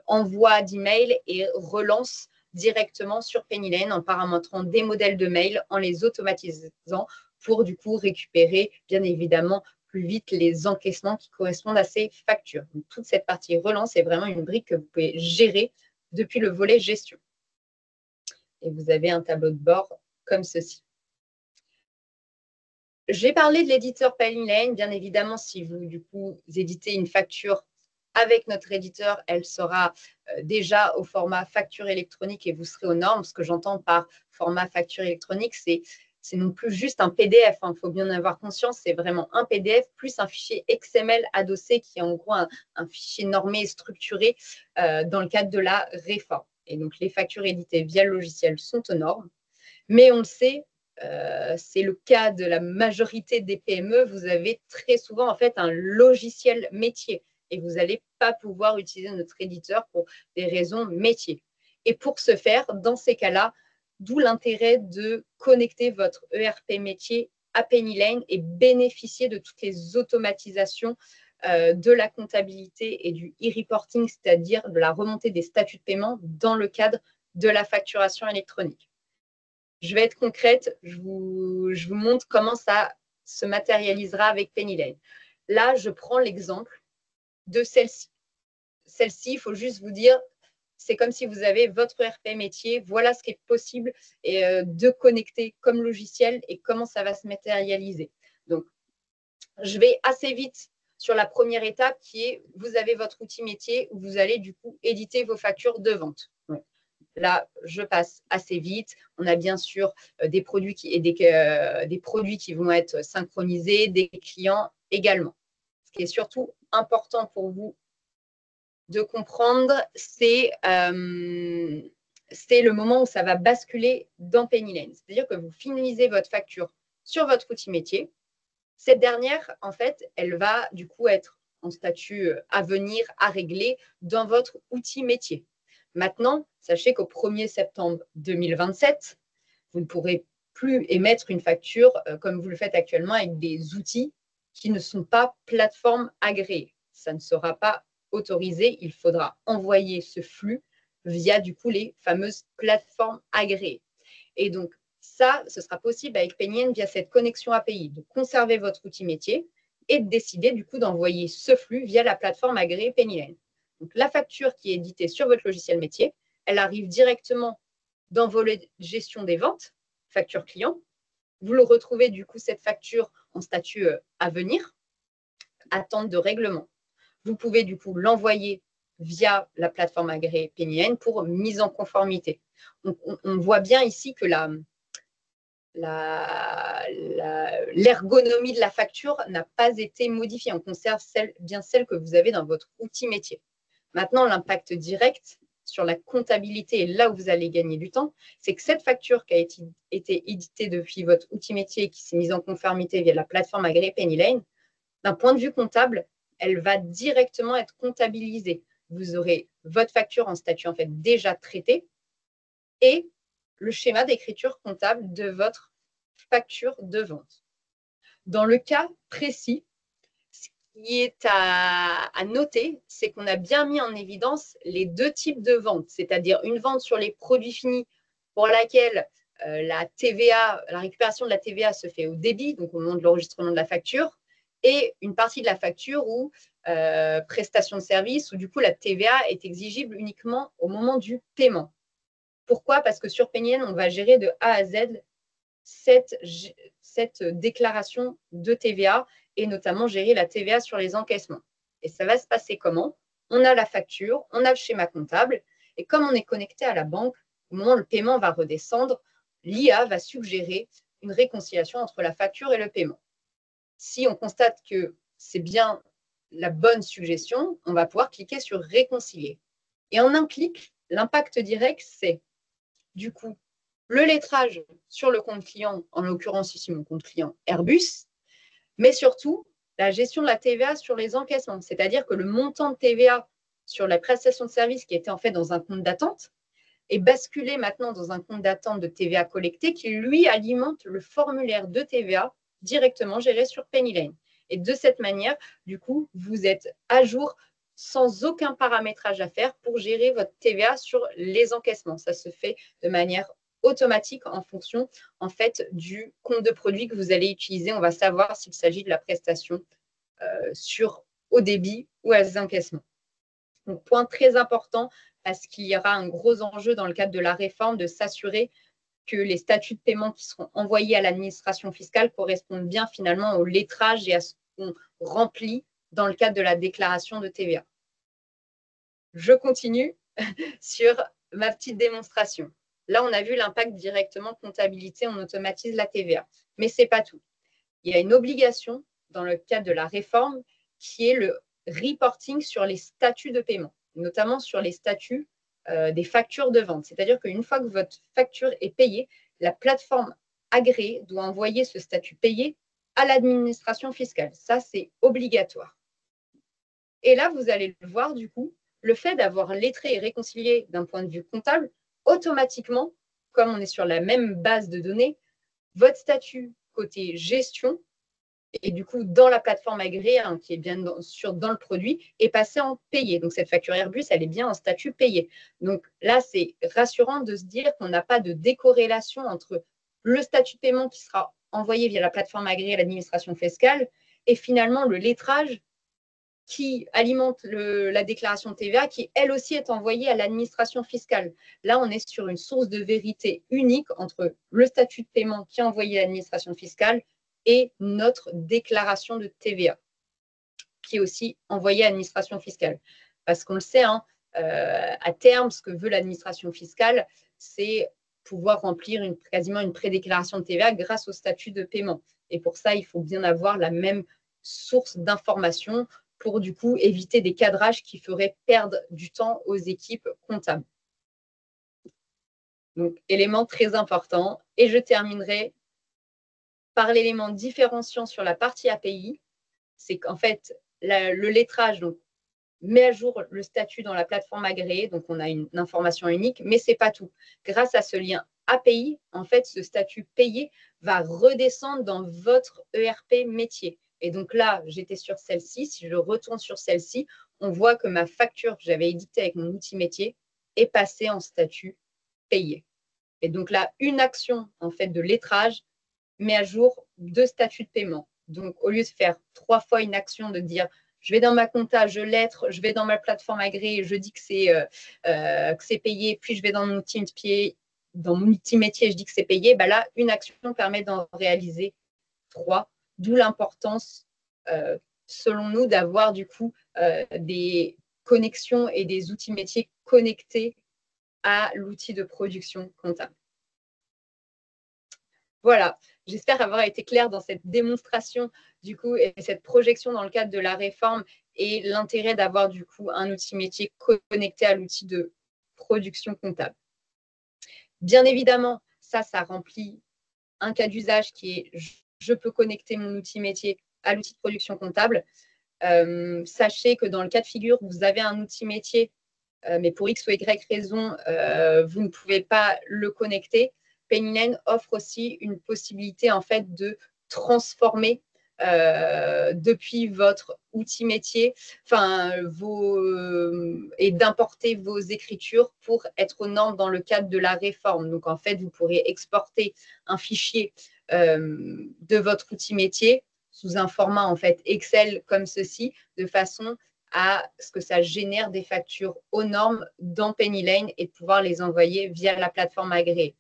envoi d'email et relance directement sur PennyLane en paramétrant des modèles de mail, en les automatisant pour du coup récupérer bien évidemment plus vite les encaissements qui correspondent à ces factures. Donc, toute cette partie relance est vraiment une brique que vous pouvez gérer depuis le volet gestion. Et vous avez un tableau de bord comme ceci. J'ai parlé de l'éditeur PennyLane. Bien évidemment, si vous, du coup, éditez une facture avec notre éditeur, elle sera déjà au format facture électronique et vous serez aux normes. Ce que j'entends par format facture électronique, c'est non plus juste un PDF. Il faut bien en avoir conscience. C'est vraiment un PDF plus un fichier XML adossé qui est en gros un fichier normé et structuré dans le cadre de la réforme. Et donc, les factures éditées via le logiciel sont aux normes. Mais on le sait, c'est le cas de la majorité des PME, vous avez très souvent en fait un logiciel métier et vous n'allez pas pouvoir utiliser notre éditeur pour des raisons métiers. Et pour ce faire, dans ces cas-là, d'où l'intérêt de connecter votre ERP métier à PennyLane et bénéficier de toutes les automatisations de la comptabilité et du e-reporting, c'est-à-dire de la remontée des statuts de paiement dans le cadre de la facturation électronique. Je vais être concrète, je vous montre comment ça se matérialisera avec PennyLane. Là, je prends l'exemple de celle-ci. Celle-ci, il faut juste vous dire, c'est comme si vous avez votre ERP métier, voilà ce qui est possible et de connecter comme logiciel et comment ça va se matérialiser. Donc, je vais assez vite sur la première étape qui est, vous avez votre outil métier où vous allez du coup éditer vos factures de vente. Là, je passe assez vite. On a bien sûr des produits des produits qui vont être synchronisés, des clients également. Ce qui est surtout important pour vous de comprendre, c'est le moment où ça va basculer dans PennyLane. C'est-à-dire que vous finalisez votre facture sur votre outil métier. Cette dernière, en fait, elle va du coup être en statut à venir, à régler dans votre outil métier. Maintenant, sachez qu'au 1er septembre 2027, vous ne pourrez plus émettre une facture comme vous le faites actuellement avec des outils qui ne sont pas plateforme agréées. Ça ne sera pas autorisé. Il faudra envoyer ce flux via du coup les fameuses plateformes agréées. Et donc, ça, ce sera possible avec PennyLane via cette connexion API, de conserver votre outil métier et de décider du coup d'envoyer ce flux via la plateforme agréée PennyLane. Donc, la facture qui est éditée sur votre logiciel métier, elle arrive directement dans vos gestion des ventes, facture client. Vous le retrouvez du coup cette facture en statut à venir, attente de règlement. Vous pouvez du coup l'envoyer via la plateforme agréée PennyLane pour mise en conformité. Donc, on voit bien ici que l'ergonomie de la facture n'a pas été modifiée. On conserve bien celle que vous avez dans votre outil métier. Maintenant, l'impact direct sur la comptabilité et là où vous allez gagner du temps, c'est que cette facture qui a été éditée depuis votre outil métier et qui s'est mise en conformité via la plateforme agréée PennyLane, d'un point de vue comptable, elle va directement être comptabilisée. Vous aurez votre facture en statut en fait déjà traitée et le schéma d'écriture comptable de votre facture de vente. Dans le cas précis, ce qui est à noter, c'est qu'on a bien mis en évidence les deux types de ventes, c'est-à-dire une vente sur les produits finis pour laquelle la récupération de la TVA se fait au débit, donc au moment de l'enregistrement de la facture, et une partie de la facture ou prestation de service, où du coup la TVA est exigible uniquement au moment du paiement. Pourquoi? Parce que sur PennyLane, on va gérer de A à Z cette déclaration de TVA et notamment gérer la TVA sur les encaissements. Et ça va se passer comment? On a la facture, on a le schéma comptable et comme on est connecté à la banque, au moment où le paiement va redescendre, l'IA va suggérer une réconciliation entre la facture et le paiement. Si on constate que c'est bien la bonne suggestion, on va pouvoir cliquer sur réconcilier. Et en un clic, l'impact direct, c'est du coup le lettrage sur le compte client, en l'occurrence ici mon compte client Airbus, mais surtout la gestion de la TVA sur les encaissements, c'est-à-dire que le montant de TVA sur la prestation de service qui était en fait dans un compte d'attente est basculé maintenant dans un compte d'attente de TVA collectée qui lui alimente le formulaire de TVA directement géré sur PennyLane. Et de cette manière, du coup, vous êtes à jour sans aucun paramétrage à faire pour gérer votre TVA sur les encaissements. Ça se fait de manière automatique en fonction en fait du compte de produit que vous allez utiliser. On va savoir s'il s'agit de la prestation au débit ou à des encaissements. Donc, point très important parce qu'il y aura un gros enjeu dans le cadre de la réforme de s'assurer que les statuts de paiement qui seront envoyés à l'administration fiscale correspondent bien finalement au lettrage et à ce qu'on remplit dans le cadre de la déclaration de TVA. Je continue sur ma petite démonstration. Là, on a vu l'impact directement comptabilité, on automatise la TVA. Mais ce n'est pas tout. Il y a une obligation dans le cadre de la réforme qui est le reporting sur les statuts de paiement, notamment sur les statuts des factures de vente. C'est-à-dire qu'une fois que votre facture est payée, la plateforme agréée doit envoyer ce statut payé à l'administration fiscale. Ça, c'est obligatoire. Et là, vous allez le voir, du coup, le fait d'avoir lettré et réconcilié d'un point de vue comptable, automatiquement, comme on est sur la même base de données, votre statut côté gestion, et du coup, dans la plateforme agréée, qui est bien dans le produit, est passé en payé. Donc, cette facture Airbus, elle est bien en statut payé. Donc là, c'est rassurant de se dire qu'on n'a pas de décorrélation entre le statut de paiement qui sera envoyé via la plateforme agréée à l'administration fiscale et finalement le lettrage qui alimente la déclaration de TVA, qui elle aussi est envoyée à l'administration fiscale. Là, on est sur une source de vérité unique entre le statut de paiement qui est envoyé à l'administration fiscale et notre déclaration de TVA, qui est aussi envoyée à l'administration fiscale. Parce qu'on le sait, à terme, ce que veut l'administration fiscale, c'est pouvoir remplir quasiment une prédéclaration de TVA grâce au statut de paiement. Et pour ça, il faut bien avoir la même source d'information pour du coup éviter des cadrages qui feraient perdre du temps aux équipes comptables. Donc, élément très important. Et je terminerai par l'élément différenciant sur la partie API, c'est qu'en fait, le lettrage met à jour le statut dans la plateforme agréée, donc on a une information unique, mais ce n'est pas tout. Grâce à ce lien API, en fait, ce statut payé va redescendre dans votre ERP métier. Et donc là, j'étais sur celle-ci. Si je retourne sur celle-ci, on voit que ma facture que j'avais éditée avec mon outil métier est passée en statut payé. Et donc là, une action en fait de lettrage met à jour 2 statuts de paiement. Donc, au lieu de faire 3 fois une action de dire je vais dans ma compta, je lettre, je vais dans ma plateforme agréée, je dis que c'est payé, puis je vais dans mon outil métier, je dis que c'est payé, bah là, une action permet d'en réaliser 3, d'où l'importance, selon nous, d'avoir du coup des connexions et des outils métiers connectés à l'outil de production comptable. Voilà, j'espère avoir été claire dans cette démonstration du coup et cette projection dans le cadre de la réforme et l'intérêt d'avoir du coup un outil métier connecté à l'outil de production comptable. Bien évidemment, ça remplit un cas d'usage qui est je peux connecter mon outil métier à l'outil de production comptable. Sachez que dans le cas de figure, vous avez un outil métier, mais pour X ou Y raison, vous ne pouvez pas le connecter. Pennyline offre aussi une possibilité en fait de transformer depuis votre outil métier, et d'importer vos écritures pour être aux normes dans le cadre de la réforme. Donc en fait, vous pourrez exporter un fichier de votre outil métier sous un format en fait Excel comme ceci, de façon à ce que ça génère des factures aux normes dans Pennyline et de pouvoir les envoyer via la plateforme agréée.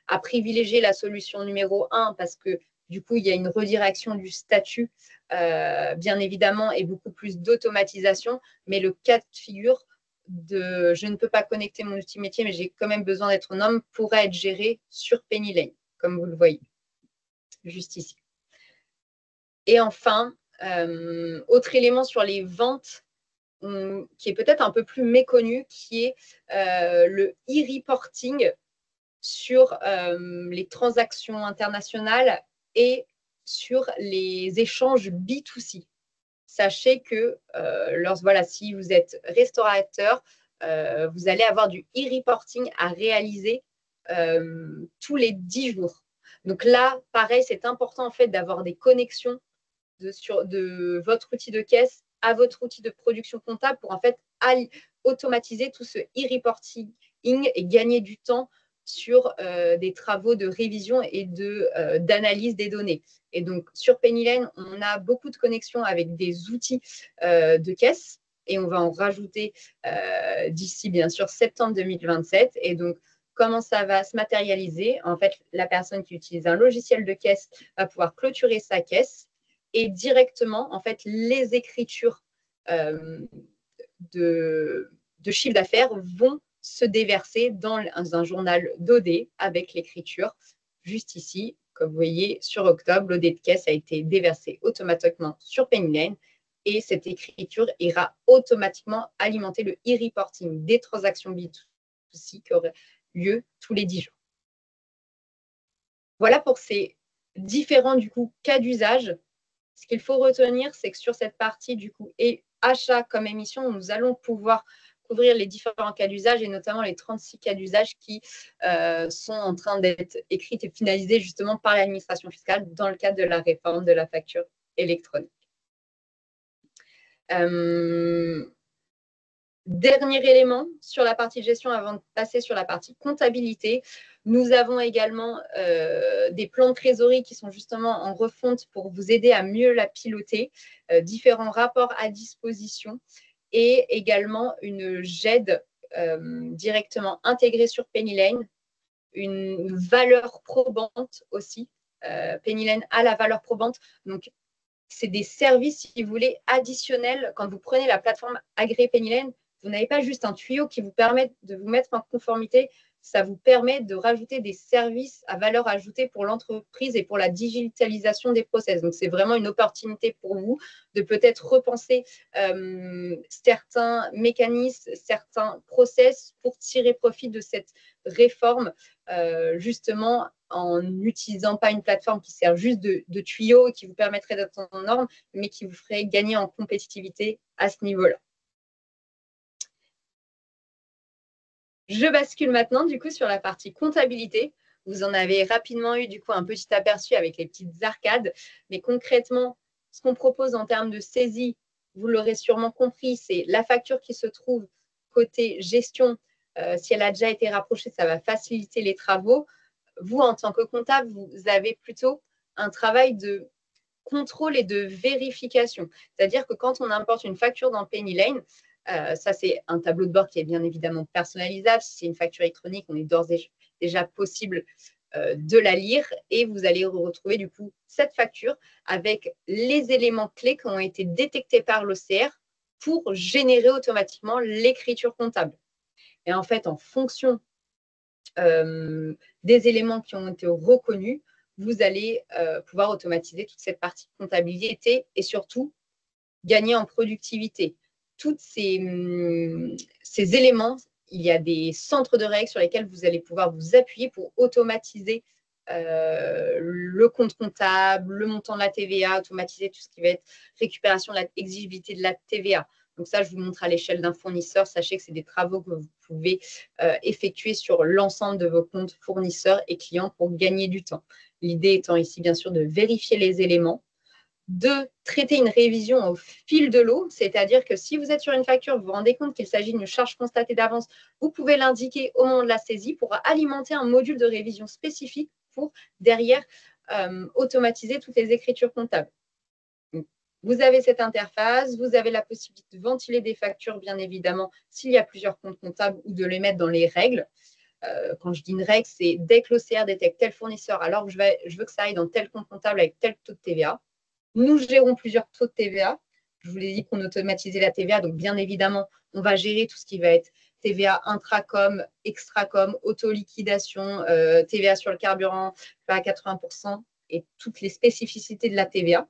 À privilégier la solution numéro 1 parce que du coup, il y a une redirection du statut, bien évidemment, et beaucoup plus d'automatisation. Mais le cas de figure de je ne peux pas connecter mon outil métier, mais j'ai quand même besoin d'être un homme, pourrait être géré sur Pennyline, comme vous le voyez, juste ici. Et enfin, autre élément sur les ventes qui est peut-être un peu plus méconnu, qui est le e-reporting sur les transactions internationales et sur les échanges B2C. Sachez que si vous êtes restaurateur, vous allez avoir du e-reporting à réaliser tous les 10 jours. Donc là, pareil, c'est important en fait d'avoir des connexions de votre outil de caisse à votre outil de production comptable pour en fait automatiser tout ce e-reporting et gagner du temps sur des travaux de révision et d'analyse des données. Et donc, sur Pennyline, on a beaucoup de connexions avec des outils de caisse et on va en rajouter d'ici, bien sûr, septembre 2027. Et donc, comment ça va se matérialiser? En fait, la personne qui utilise un logiciel de caisse va pouvoir clôturer sa caisse et directement, en fait, les écritures de chiffre d'affaires vont se déverser dans un journal d'OD avec l'écriture juste ici. Comme vous voyez, sur octobre, l'OD de caisse a été déversé automatiquement sur Pennyline et cette écriture ira automatiquement alimenter le e-reporting des transactions B2C qui auraient lieu tous les 10 jours. Voilà pour ces différents cas d'usage. Ce qu'il faut retenir, c'est que sur cette partie et achat comme émission, nous allons pouvoir couvrir les différents cas d'usage et notamment les 36 cas d'usage qui sont en train d'être écrits et finalisés justement par l'administration fiscale dans le cadre de la réforme de la facture électronique. Dernier élément sur la partie gestion avant de passer sur la partie comptabilité, nous avons également des plans de trésorerie qui sont justement en refonte pour vous aider à mieux la piloter, différents rapports à disposition et également une GED directement intégrée sur Pennyline, une valeur probante aussi. Pennyline a la valeur probante, donc c'est des services, si vous voulez, additionnels. Quand vous prenez la plateforme agréée Pennyline, vous n'avez pas juste un tuyau qui vous permet de vous mettre en conformité, ça vous permet de rajouter des services à valeur ajoutée pour l'entreprise et pour la digitalisation des process. Donc, c'est vraiment une opportunité pour vous de peut-être repenser certains mécanismes, certains process pour tirer profit de cette réforme, justement en n'utilisant pas une plateforme qui sert juste de tuyau et qui vous permettrait d'être en norme, mais qui vous ferait gagner en compétitivité à ce niveau-là. Je bascule maintenant sur la partie comptabilité. Vous en avez rapidement eu un petit aperçu avec les petites arcades, mais concrètement, ce qu'on propose en termes de saisie, vous l'aurez sûrement compris, c'est la facture qui se trouve côté gestion. Si elle a déjà été rapprochée, ça va faciliter les travaux. Vous, en tant que comptable, vous avez plutôt un travail de contrôle et de vérification. C'est-à-dire que quand on importe une facture dans Pennyline, ça, c'est un tableau de bord qui est bien évidemment personnalisable. Si c'est une facture électronique, on est d'ores et déjà possible de la lire et vous allez retrouver cette facture avec les éléments clés qui ont été détectés par l'OCR pour générer automatiquement l'écriture comptable. Et en fait, en fonction des éléments qui ont été reconnus, vous allez pouvoir automatiser toute cette partie comptabilité et surtout gagner en productivité. Tous ces éléments, il y a des centres de règles sur lesquels vous allez pouvoir vous appuyer pour automatiser le compte comptable, le montant de la TVA, automatiser tout ce qui va être récupération de l'exigibilité de la TVA. Donc ça, je vous montre à l'échelle d'un fournisseur. Sachez que c'est des travaux que vous pouvez effectuer sur l'ensemble de vos comptes fournisseurs et clients pour gagner du temps. L'idée étant ici, bien sûr, de vérifier les éléments, de traiter une révision au fil de l'eau, c'est-à-dire que si vous êtes sur une facture, vous vous rendez compte qu'il s'agit d'une charge constatée d'avance, vous pouvez l'indiquer au moment de la saisie pour alimenter un module de révision spécifique pour derrière automatiser toutes les écritures comptables. Vous avez cette interface, vous avez la possibilité de ventiler des factures, bien évidemment, s'il y a plusieurs comptes comptables ou de les mettre dans les règles. Quand je dis une règle, c'est dès que l'OCR détecte tel fournisseur, alors je veux que ça aille dans tel compte comptable avec tel taux de TVA. Nous gérons plusieurs taux de TVA. Je vous l'ai dit qu'on automatisait la TVA, donc bien évidemment, on va gérer tout ce qui va être TVA intracom, extracom, auto-liquidation, TVA sur le carburant à 80% et toutes les spécificités de la TVA.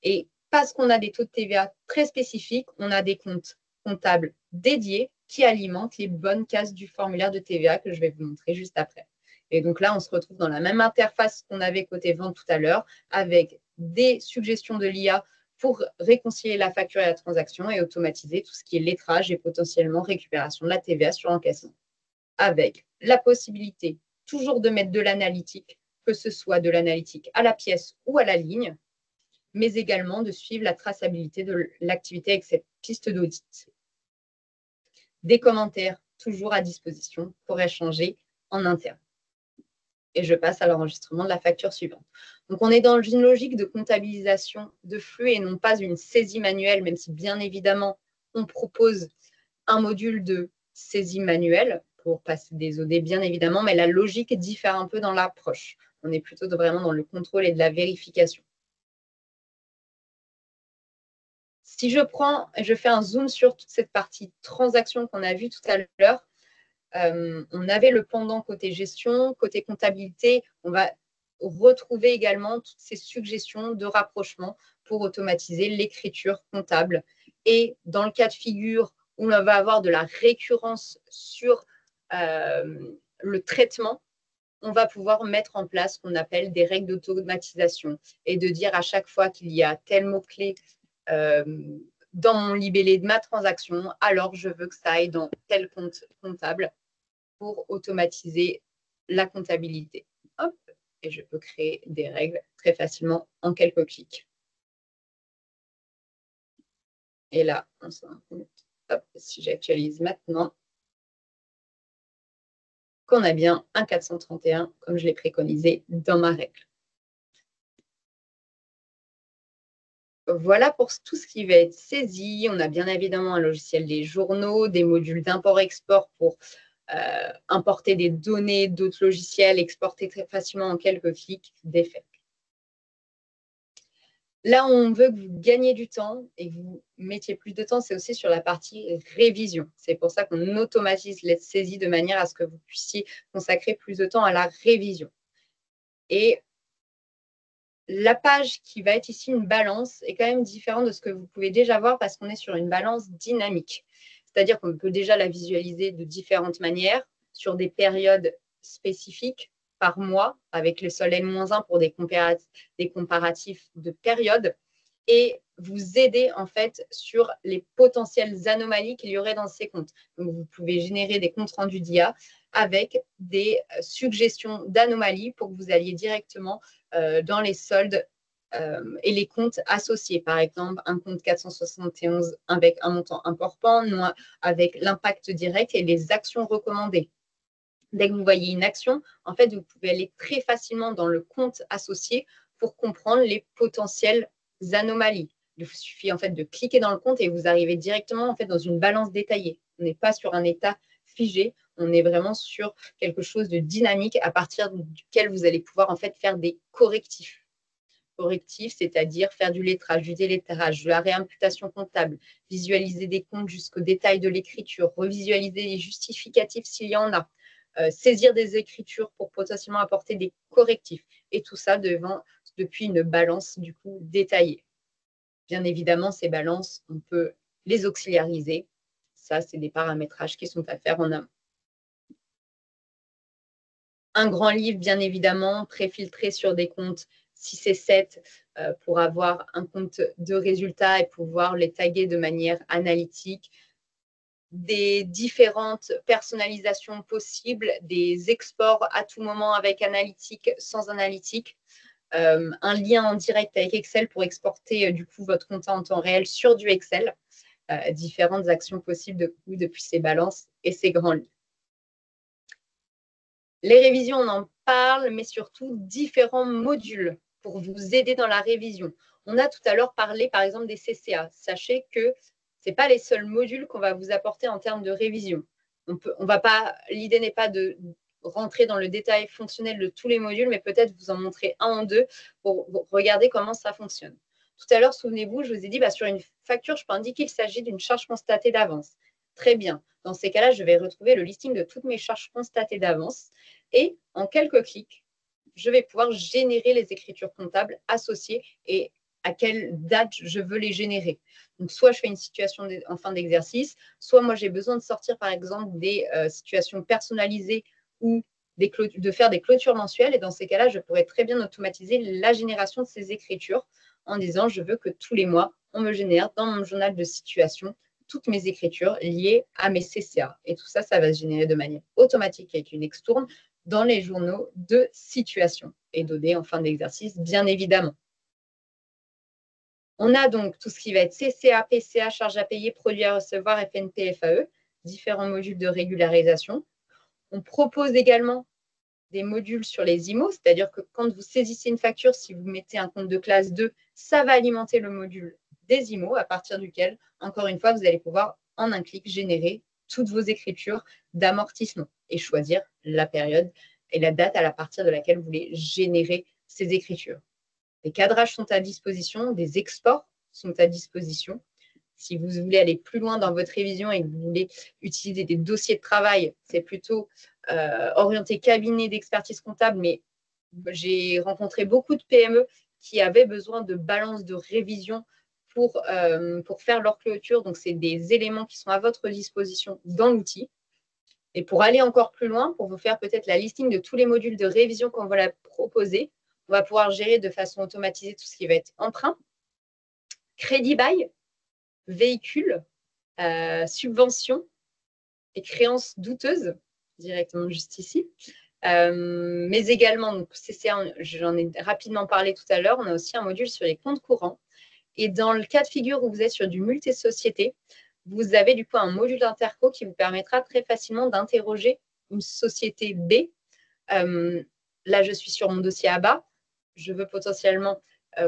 Et parce qu'on a des taux de TVA très spécifiques, on a des comptes comptables dédiés qui alimentent les bonnes cases du formulaire de TVA que je vais vous montrer juste après. Et donc là, on se retrouve dans la même interface qu'on avait côté vente tout à l'heure, avec des suggestions de l'IA pour réconcilier la facture et la transaction et automatiser tout ce qui est lettrage et potentiellement récupération de la TVA sur encaissement. Avec la possibilité toujours de mettre de l'analytique, que ce soit de l'analytique à la pièce ou à la ligne, mais également de suivre la traçabilité de l'activité avec cette piste d'audit. Des commentaires toujours à disposition pour échanger en interne. Et je passe à l'enregistrement de la facture suivante. Donc, on est dans une logique de comptabilisation de flux et non pas une saisie manuelle, même si bien évidemment, on propose un module de saisie manuelle pour passer des OD, bien évidemment, mais la logique diffère un peu dans l'approche. On est plutôt vraiment dans le contrôle et de la vérification. Si je prends et je fais un zoom sur toute cette partie transaction qu'on a vue tout à l'heure, on avait le pendant côté gestion, côté comptabilité. On va retrouver également toutes ces suggestions de rapprochement pour automatiser l'écriture comptable. Et dans le cas de figure où on va avoir de la récurrence sur le traitement, on va pouvoir mettre en place ce qu'on appelle des règles d'automatisation et de dire à chaque fois qu'il y a tel mot-clé dans mon libellé de ma transaction, alors je veux que ça aille dans tel compte comptable pour automatiser la comptabilité. Hop, et je peux créer des règles très facilement en quelques clics. Et là, on se rend compte, hop, si j'actualise maintenant, qu'on a bien un 431 comme je l'ai préconisé dans ma règle. Voilà pour tout ce qui va être saisi. On a bien évidemment un logiciel des journaux, des modules d'import-export pour importer des données d'autres logiciels, exporter très facilement en quelques clics, des faits. Là où on veut que vous gagniez du temps et que vous mettiez plus de temps, c'est aussi sur la partie révision. C'est pour ça qu'on automatise les saisies de manière à ce que vous puissiez consacrer plus de temps à la révision. Et la page qui va être ici une balance est quand même différente de ce que vous pouvez déjà voir parce qu'on est sur une balance dynamique. C'est-à-dire qu'on peut déjà la visualiser de différentes manières sur des périodes spécifiques par mois avec le sol N-1 pour des comparatifs de périodes et vous aider en fait sur les potentielles anomalies qu'il y aurait dans ces comptes. Donc, vous pouvez générer des comptes rendus d'IA avec des suggestions d'anomalies pour que vous alliez directement dans les soldes et les comptes associés. Par exemple, un compte 471 avec un montant important, avec l'impact direct et les actions recommandées. Dès que vous voyez une action, en fait, vous pouvez aller très facilement dans le compte associé pour comprendre les potentielles anomalies. Il vous suffit en fait de cliquer dans le compte et vous arrivez directement en fait dans une balance détaillée. On n'est pas sur un état figé, on est vraiment sur quelque chose de dynamique à partir duquel vous allez pouvoir en fait faire des correctifs. Correctifs, c'est-à-dire faire du lettrage, du délettrage, de la réimputation comptable, visualiser des comptes jusqu'au détail de l'écriture, revisualiser les justificatifs s'il y en a, saisir des écritures pour potentiellement apporter des correctifs. Et tout ça depuis une balance du coup détaillée. Bien évidemment, ces balances, on peut les auxiliariser. Ça, c'est des paramétrages qui sont à faire en amont. Un grand livre, bien évidemment, préfiltré sur des comptes 6 et 7 pour avoir un compte de résultats et pouvoir les taguer de manière analytique. Des différentes personnalisations possibles, des exports à tout moment avec analytique, sans analytique, un lien en direct avec Excel pour exporter du coup votre compte en temps réel sur du Excel, différentes actions possibles depuis ces balances et ces grands livres. Les révisions, on en parle, mais surtout différents modules pour vous aider dans la révision. On a tout à l'heure parlé, par exemple, des CCA. Sachez que ce n'est pas les seuls modules qu'on va vous apporter en termes de révision. L'idée n'est pas de rentrer dans le détail fonctionnel de tous les modules, mais peut-être vous en montrer un ou deux pour regarder comment ça fonctionne. Tout à l'heure, souvenez-vous, je vous ai dit, sur une facture, je peux indiquer qu'il s'agit d'une charge constatée d'avance. Très bien. Dans ces cas-là, je vais retrouver le listing de toutes mes charges constatées d'avance et en quelques clics, je vais pouvoir générer les écritures comptables associées et à quelle date je veux les générer. Donc, soit je fais une situation en fin d'exercice, soit moi, j'ai besoin de sortir, par exemple, des situations personnalisées ou de faire des clôtures mensuelles. Et dans ces cas-là, je pourrais très bien automatiser la génération de ces écritures en disant, je veux que tous les mois, on me génère dans mon journal de situation toutes mes écritures liées à mes CCA. Et tout ça, ça va se générer de manière automatique avec une extourne dans les journaux de situation et données en fin d'exercice, bien évidemment. On a donc tout ce qui va être CCA, PCA, charges à payer, produits à recevoir, FNP, FAE, différents modules de régularisation. On propose également des modules sur les IMO, c'est-à-dire que quand vous saisissez une facture, si vous mettez un compte de classe 2, ça va alimenter le module des IMO, à partir duquel, encore une fois, vous allez pouvoir, en un clic, générer toutes vos écritures d'amortissement et choisir la période et la date à partir de laquelle vous voulez générer ces écritures. Les cadrages sont à disposition, des exports sont à disposition. Si vous voulez aller plus loin dans votre révision et que vous voulez utiliser des dossiers de travail, c'est plutôt orienté cabinet d'expertise comptable, mais j'ai rencontré beaucoup de PME qui avaient besoin de balance de révision pour faire leur clôture. Donc, c'est des éléments qui sont à votre disposition dans l'outil. Et pour aller encore plus loin, pour vous faire peut-être la listing de tous les modules de révision qu'on va la proposer, on va pouvoir gérer de façon automatisée tout ce qui va être emprunt, crédit bail, véhicule, subvention et créances douteuses, directement juste ici. Mais également, donc CCA, j'en ai rapidement parlé tout à l'heure, on a aussi un module sur les comptes courants. Et dans le cas de figure où vous êtes sur du multi-société, vous avez du coup un module d'interco qui vous permettra très facilement d'interroger une société B. Là, je suis sur mon dossier ABA. Je veux potentiellement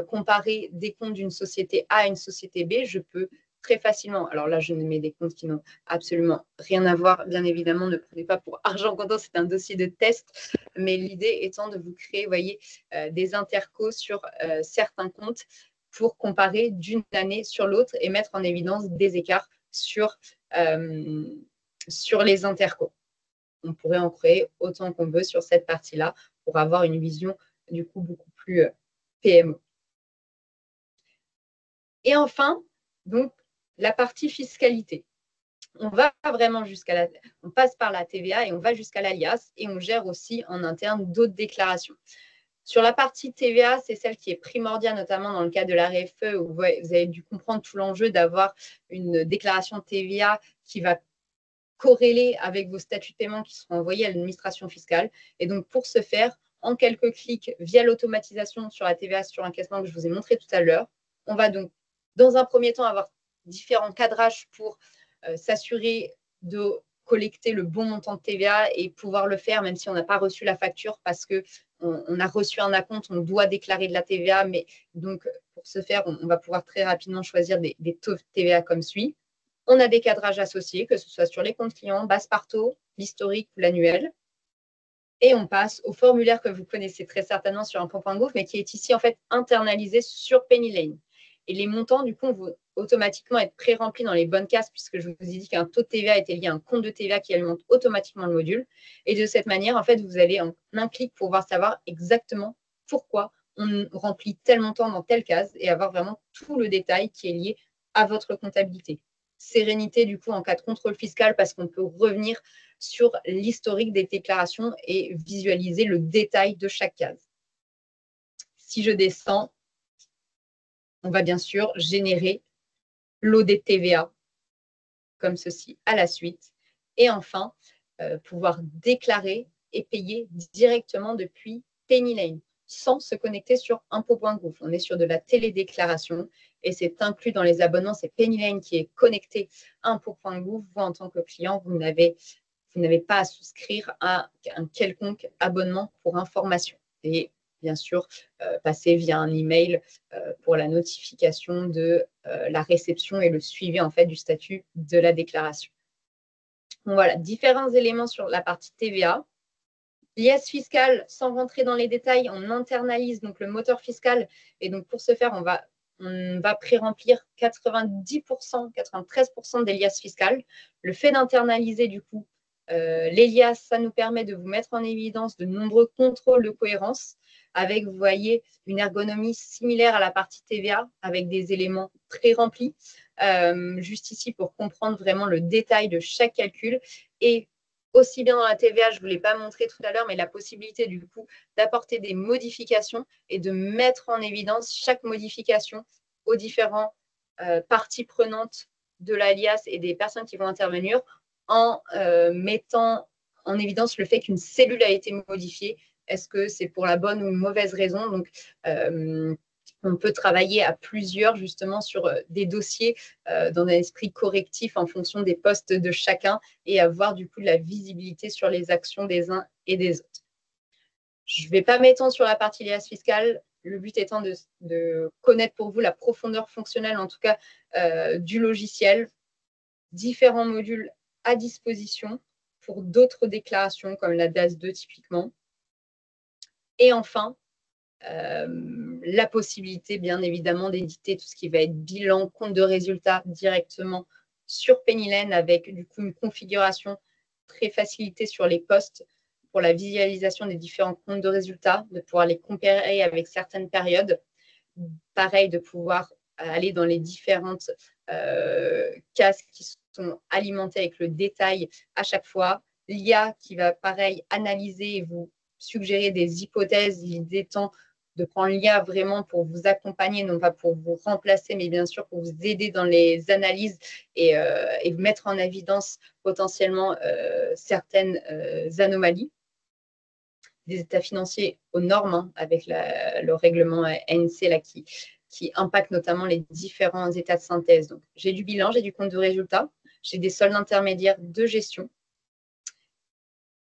comparer des comptes d'une société A à une société B. Je peux très facilement, alors là, je mets des comptes qui n'ont absolument rien à voir. Bien évidemment, ne prenez pas pour argent comptant, c'est un dossier de test. Mais l'idée étant de vous créer, vous voyez, des intercos sur certains comptes pour comparer d'une année sur l'autre et mettre en évidence des écarts sur les intercos. On pourrait en créer autant qu'on veut sur cette partie-là pour avoir une vision du coup beaucoup plus PME. Et enfin, donc, la partie fiscalité. On va vraiment on passe par la TVA et on va jusqu'à l'alias et on gère aussi en interne d'autres déclarations. Sur la partie TVA, c'est celle qui est primordiale, notamment dans le cas de la RFE, où vous avez dû comprendre tout l'enjeu d'avoir une déclaration de TVA qui va corréler avec vos statuts de paiement qui seront envoyés à l'administration fiscale. Et donc, pour ce faire, en quelques clics, via l'automatisation sur la TVA sur encaissement que je vous ai montré tout à l'heure, on va donc, dans un premier temps, avoir différents cadrages pour s'assurer de collecter le bon montant de TVA et pouvoir le faire même si on n'a pas reçu la facture parce qu'on a reçu un acompte, on doit déclarer de la TVA. Mais donc, pour ce faire, on va pouvoir très rapidement choisir des taux de TVA comme suit. On a des cadrages associés, que ce soit sur les comptes clients, base par taux, l'historique ou l'annuel. Et on passe au formulaire que vous connaissez très certainement sur impôt.gouv, mais qui est ici en fait internalisé sur Pennylane. Et les montants, du coup, vont automatiquement être pré-remplis dans les bonnes cases, puisque je vous ai dit qu'un taux de TVA était lié à un compte de TVA qui alimente automatiquement le module. Et de cette manière, en fait, vous allez en un clic pouvoir savoir exactement pourquoi on remplit tel montant dans telle case et avoir vraiment tout le détail qui est lié à votre comptabilité. Sérénité, du coup, en cas de contrôle fiscal, parce qu'on peut revenir sur l'historique des déclarations et visualiser le détail de chaque case. Si je descends, on va bien sûr générer l'OD TVA, comme ceci à la suite. Et enfin, pouvoir déclarer et payer directement depuis Pennylane, sans se connecter sur impôt.gouv. On est sur de la télédéclaration et c'est inclus dans les abonnements. C'est Pennylane qui est connecté à impôt.gouv. Vous, en tant que client, vous n'avez pas à souscrire à un quelconque abonnement pour information. Et bien sûr, passer via un email pour la notification de la réception et le suivi en fait du statut de la déclaration. Donc voilà, différents éléments sur la partie TVA. L'IS fiscal, sans rentrer dans les détails, on internalise donc le moteur fiscal. Et donc pour ce faire, on va pré-remplir 90%, 93% des liasses fiscales. Le fait d'internaliser du coup les liasses, ça nous permet de vous mettre en évidence de nombreux contrôles de cohérence avec, vous voyez, une ergonomie similaire à la partie TVA avec des éléments pré-remplis. Juste ici pour comprendre vraiment le détail de chaque calcul. Et aussi bien dans la TVA, je ne vous l'ai pas montré tout à l'heure, mais la possibilité du coup d'apporter des modifications et de mettre en évidence chaque modification aux différentes parties prenantes de l'alias et des personnes qui vont intervenir en mettant en évidence le fait qu'une cellule a été modifiée. Est-ce que c'est pour la bonne ou une mauvaise raison? Donc, on peut travailler à plusieurs justement sur des dossiers dans un esprit correctif en fonction des postes de chacun et avoir du coup de la visibilité sur les actions des uns et des autres. Je ne vais pas m'étendre sur la partie liasse fiscale, le but étant de connaître pour vous la profondeur fonctionnelle, en tout cas du logiciel, différents modules à disposition pour d'autres déclarations comme la DAS 2 typiquement. Et enfin, la possibilité, bien évidemment, d'éditer tout ce qui va être bilan, compte de résultats directement sur Pennylen avec du coup une configuration très facilitée sur les postes pour la visualisation des différents comptes de résultats, de pouvoir les comparer avec certaines périodes. Pareil, de pouvoir aller dans les différentes cases qui sont alimentées avec le détail à chaque fois. L'IA qui va, pareil, analyser et vous suggérer des hypothèses, l'idée étant de prendre l'IA vraiment pour vous accompagner, non pas pour vous remplacer, mais bien sûr pour vous aider dans les analyses et vous mettre en évidence potentiellement certaines anomalies des états financiers aux normes, hein, avec le règlement ANC là, qui impacte notamment les différents états de synthèse. Donc, j'ai du bilan, j'ai du compte de résultat, j'ai des soldes intermédiaires de gestion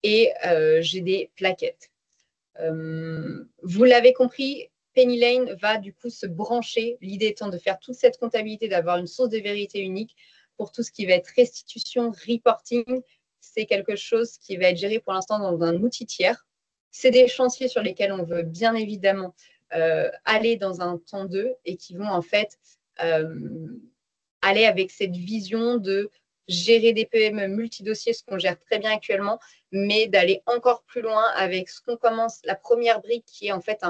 et j'ai des plaquettes. Vous l'avez compris, Pennylen va du coup se brancher, l'idée étant de faire toute cette comptabilité, d'avoir une source de vérité unique pour tout ce qui va être restitution, reporting. C'est quelque chose qui va être géré pour l'instant dans un outil tiers. C'est des chantiers sur lesquels on veut bien évidemment aller dans un temps 2 et qui vont en fait aller avec cette vision de gérer des PME multidossiers, ce qu'on gère très bien actuellement, mais d'aller encore plus loin avec ce qu'on commence, la première brique qui est en fait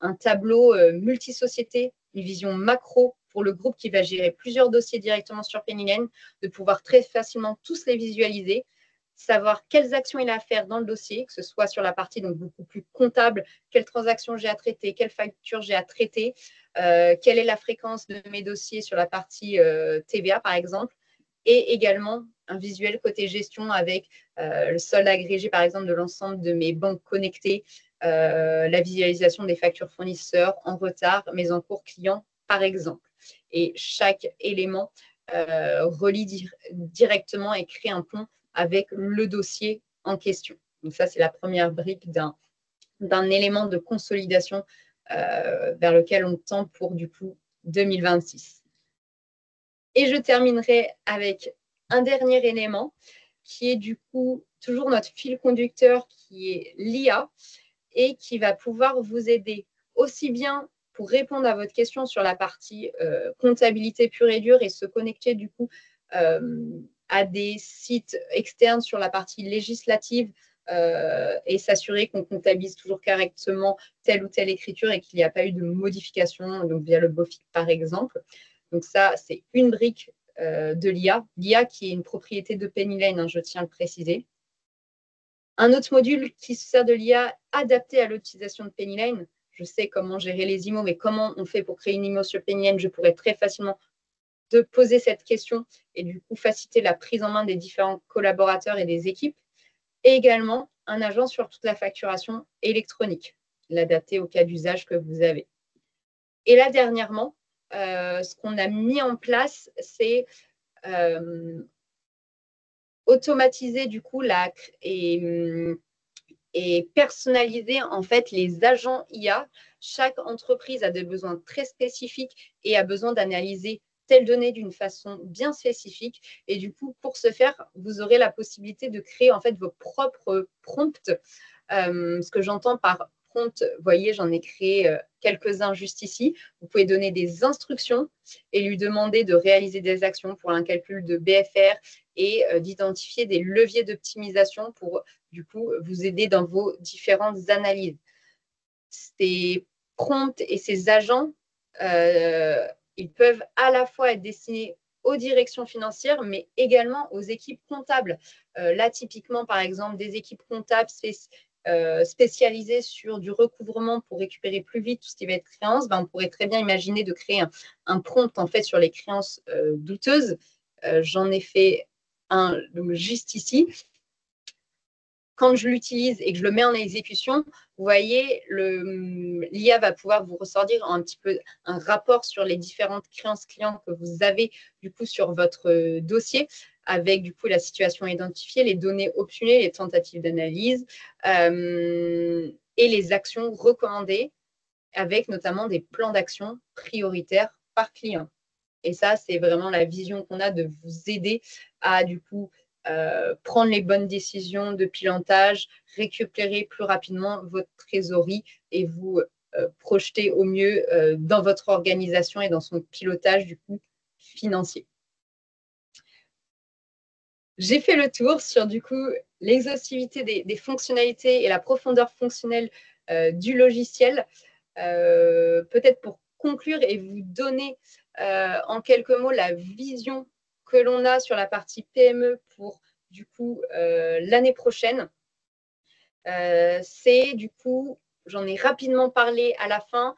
un tableau multisociété, une vision macro pour le groupe qui va gérer plusieurs dossiers directement sur Pennylen, de pouvoir très facilement tous les visualiser, savoir quelles actions il a à faire dans le dossier, que ce soit sur la partie donc beaucoup plus comptable, quelles transactions j'ai à traiter, quelles factures j'ai à traiter, quelle est la fréquence de mes dossiers sur la partie TVA par exemple, et également un visuel côté gestion avec le solde agrégé par exemple de l'ensemble de mes banques connectées, la visualisation des factures fournisseurs en retard, mes encours clients par exemple. Et chaque élément relie directement et crée un pont avec le dossier en question. Donc ça, c'est la première brique d'un élément de consolidation vers lequel on tend pour du coup 2026. Et je terminerai avec un dernier élément qui est du coup toujours notre fil conducteur qui est l'IA et qui va pouvoir vous aider aussi bien pour répondre à votre question sur la partie comptabilité pure et dure et se connecter du coup à des sites externes sur la partie législative et s'assurer qu'on comptabilise toujours correctement telle ou telle écriture et qu'il n'y a pas eu de modification, donc via le BOFIC par exemple. Donc ça, c'est une brique de l'IA. L'IA qui est une propriété de Pennylen, hein, je tiens à le préciser. Un autre module qui se sert de l'IA adapté à l'utilisation de Pennylen. Je sais comment gérer les IMO, mais comment on fait pour créer une IMO sur Pennylen? Je pourrais très facilement de poser cette question et du coup faciliter la prise en main des différents collaborateurs et des équipes. Et également un agent sur toute la facturation électronique, l'adapter au cas d'usage que vous avez. Et là, dernièrement, ce qu'on a mis en place, c'est automatiser du coup et personnaliser en fait les agents IA. Chaque entreprise a des besoins très spécifiques et a besoin d'analyser telle donnée d'une façon bien spécifique. Et du coup, pour ce faire, vous aurez la possibilité de créer en fait vos propres prompts. Ce que j'entends par prompt, vous voyez, j'en ai créé quelques-uns juste ici. Vous pouvez donner des instructions et lui demander de réaliser des actions pour un calcul de BFR et d'identifier des leviers d'optimisation pour du coup vous aider dans vos différentes analyses. Ces prompts et ces agents, ils peuvent à la fois être destinés aux directions financières, mais également aux équipes comptables. Là, typiquement, par exemple, des équipes comptables spécialisées sur du recouvrement pour récupérer plus vite tout ce qui va être créance, on pourrait très bien imaginer de créer un prompt en fait sur les créances douteuses. J'en ai fait un donc, juste ici. quand je l'utilise et que je le mets en exécution, vous voyez, l'IA va pouvoir vous ressortir un petit peu un rapport sur les différentes créances clients que vous avez du coup sur votre dossier, avec du coup la situation identifiée, les données optionnelles, les tentatives d'analyse et les actions recommandées, avec notamment des plans d'action prioritaires par client. Et ça, c'est vraiment la vision qu'on a de vous aider à du coup prendre les bonnes décisions de pilotage, récupérer plus rapidement votre trésorerie et vous projeter au mieux dans votre organisation et dans son pilotage du coup financier. J'ai fait le tour sur du coup l'exhaustivité des fonctionnalités et la profondeur fonctionnelle du logiciel. Peut-être pour conclure et vous donner en quelques mots la vision que l'on a sur la partie PME pour du coup l'année prochaine. C'est du coup, j'en ai rapidement parlé à la fin,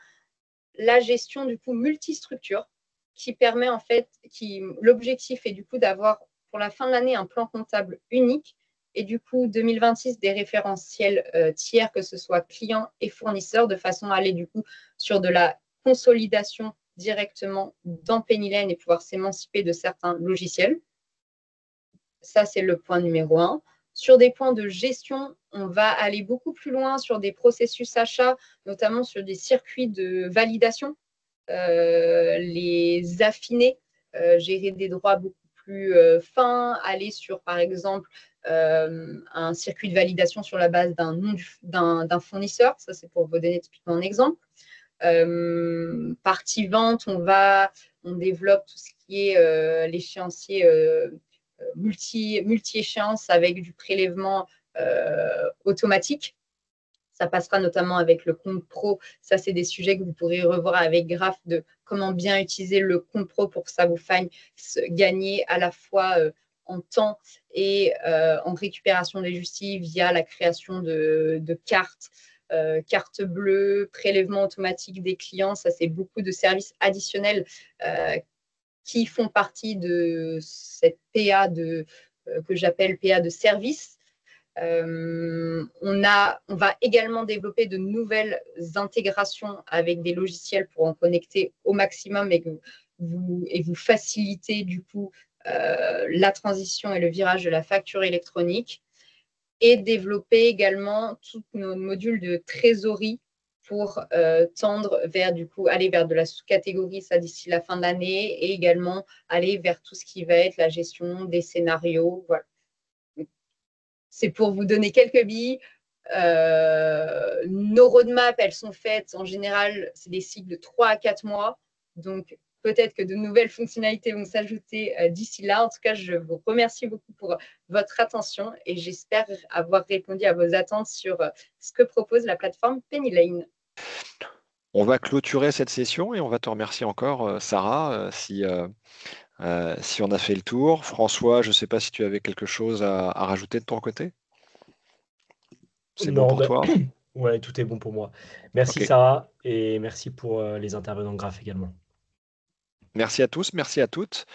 la gestion du coup multistructure qui permet en fait, l'objectif est du coup d'avoir pour la fin de l'année un plan comptable unique et du coup 2026 des référentiels tiers, que ce soit clients et fournisseurs, de façon à aller du coup sur de la consolidation directement dans Penny Lane et pouvoir s'émanciper de certains logiciels. Ça, c'est le point numéro 1. Sur des points de gestion, on va aller beaucoup plus loin sur des processus achats, notamment sur des circuits de validation, les affiner, gérer des droits beaucoup plus fins, aller sur, par exemple, un circuit de validation sur la base d'un nom d'un fournisseur. Ça, c'est pour vous donner typiquement un exemple. Partie vente, on développe tout ce qui est l'échéancier multi-échéance avec du prélèvement automatique. Ça passera notamment avec le compte pro. Ça, c'est des sujets que vous pourrez revoir avec Graph, de comment bien utiliser le compte pro pour que ça vous fasse gagner à la fois en temps et en récupération des justifs via la création de cartes, carte bleue, prélèvement automatique des clients. Ça, c'est beaucoup de services additionnels qui font partie de cette PA que j'appelle PA de service. On va également développer de nouvelles intégrations avec des logiciels pour en connecter au maximum et vous faciliter du coup la transition et le virage de la facture électronique, et développer également tous nos modules de trésorerie pour tendre vers du coup aller vers de la sous-catégorie, ça d'ici la fin de l'année, et également aller vers tout ce qui va être la gestion des scénarios. Voilà. C'est pour vous donner quelques billes. Nos roadmaps, elles sont faites en général, c'est des cycles de 3 à 4 mois. Donc, peut-être que de nouvelles fonctionnalités vont s'ajouter d'ici là. En tout cas, je vous remercie beaucoup pour votre attention et j'espère avoir répondu à vos attentes sur ce que propose la plateforme Penny Lane. On va clôturer cette session et on va te remercier encore, Sarah, si on a fait le tour. François, je ne sais pas si tu avais quelque chose à rajouter de ton côté. C'est bon pour toi? Ouais, tout est bon pour moi. Merci Ok. Sarah et merci pour les intervenants Graph également. Merci à tous, merci à toutes.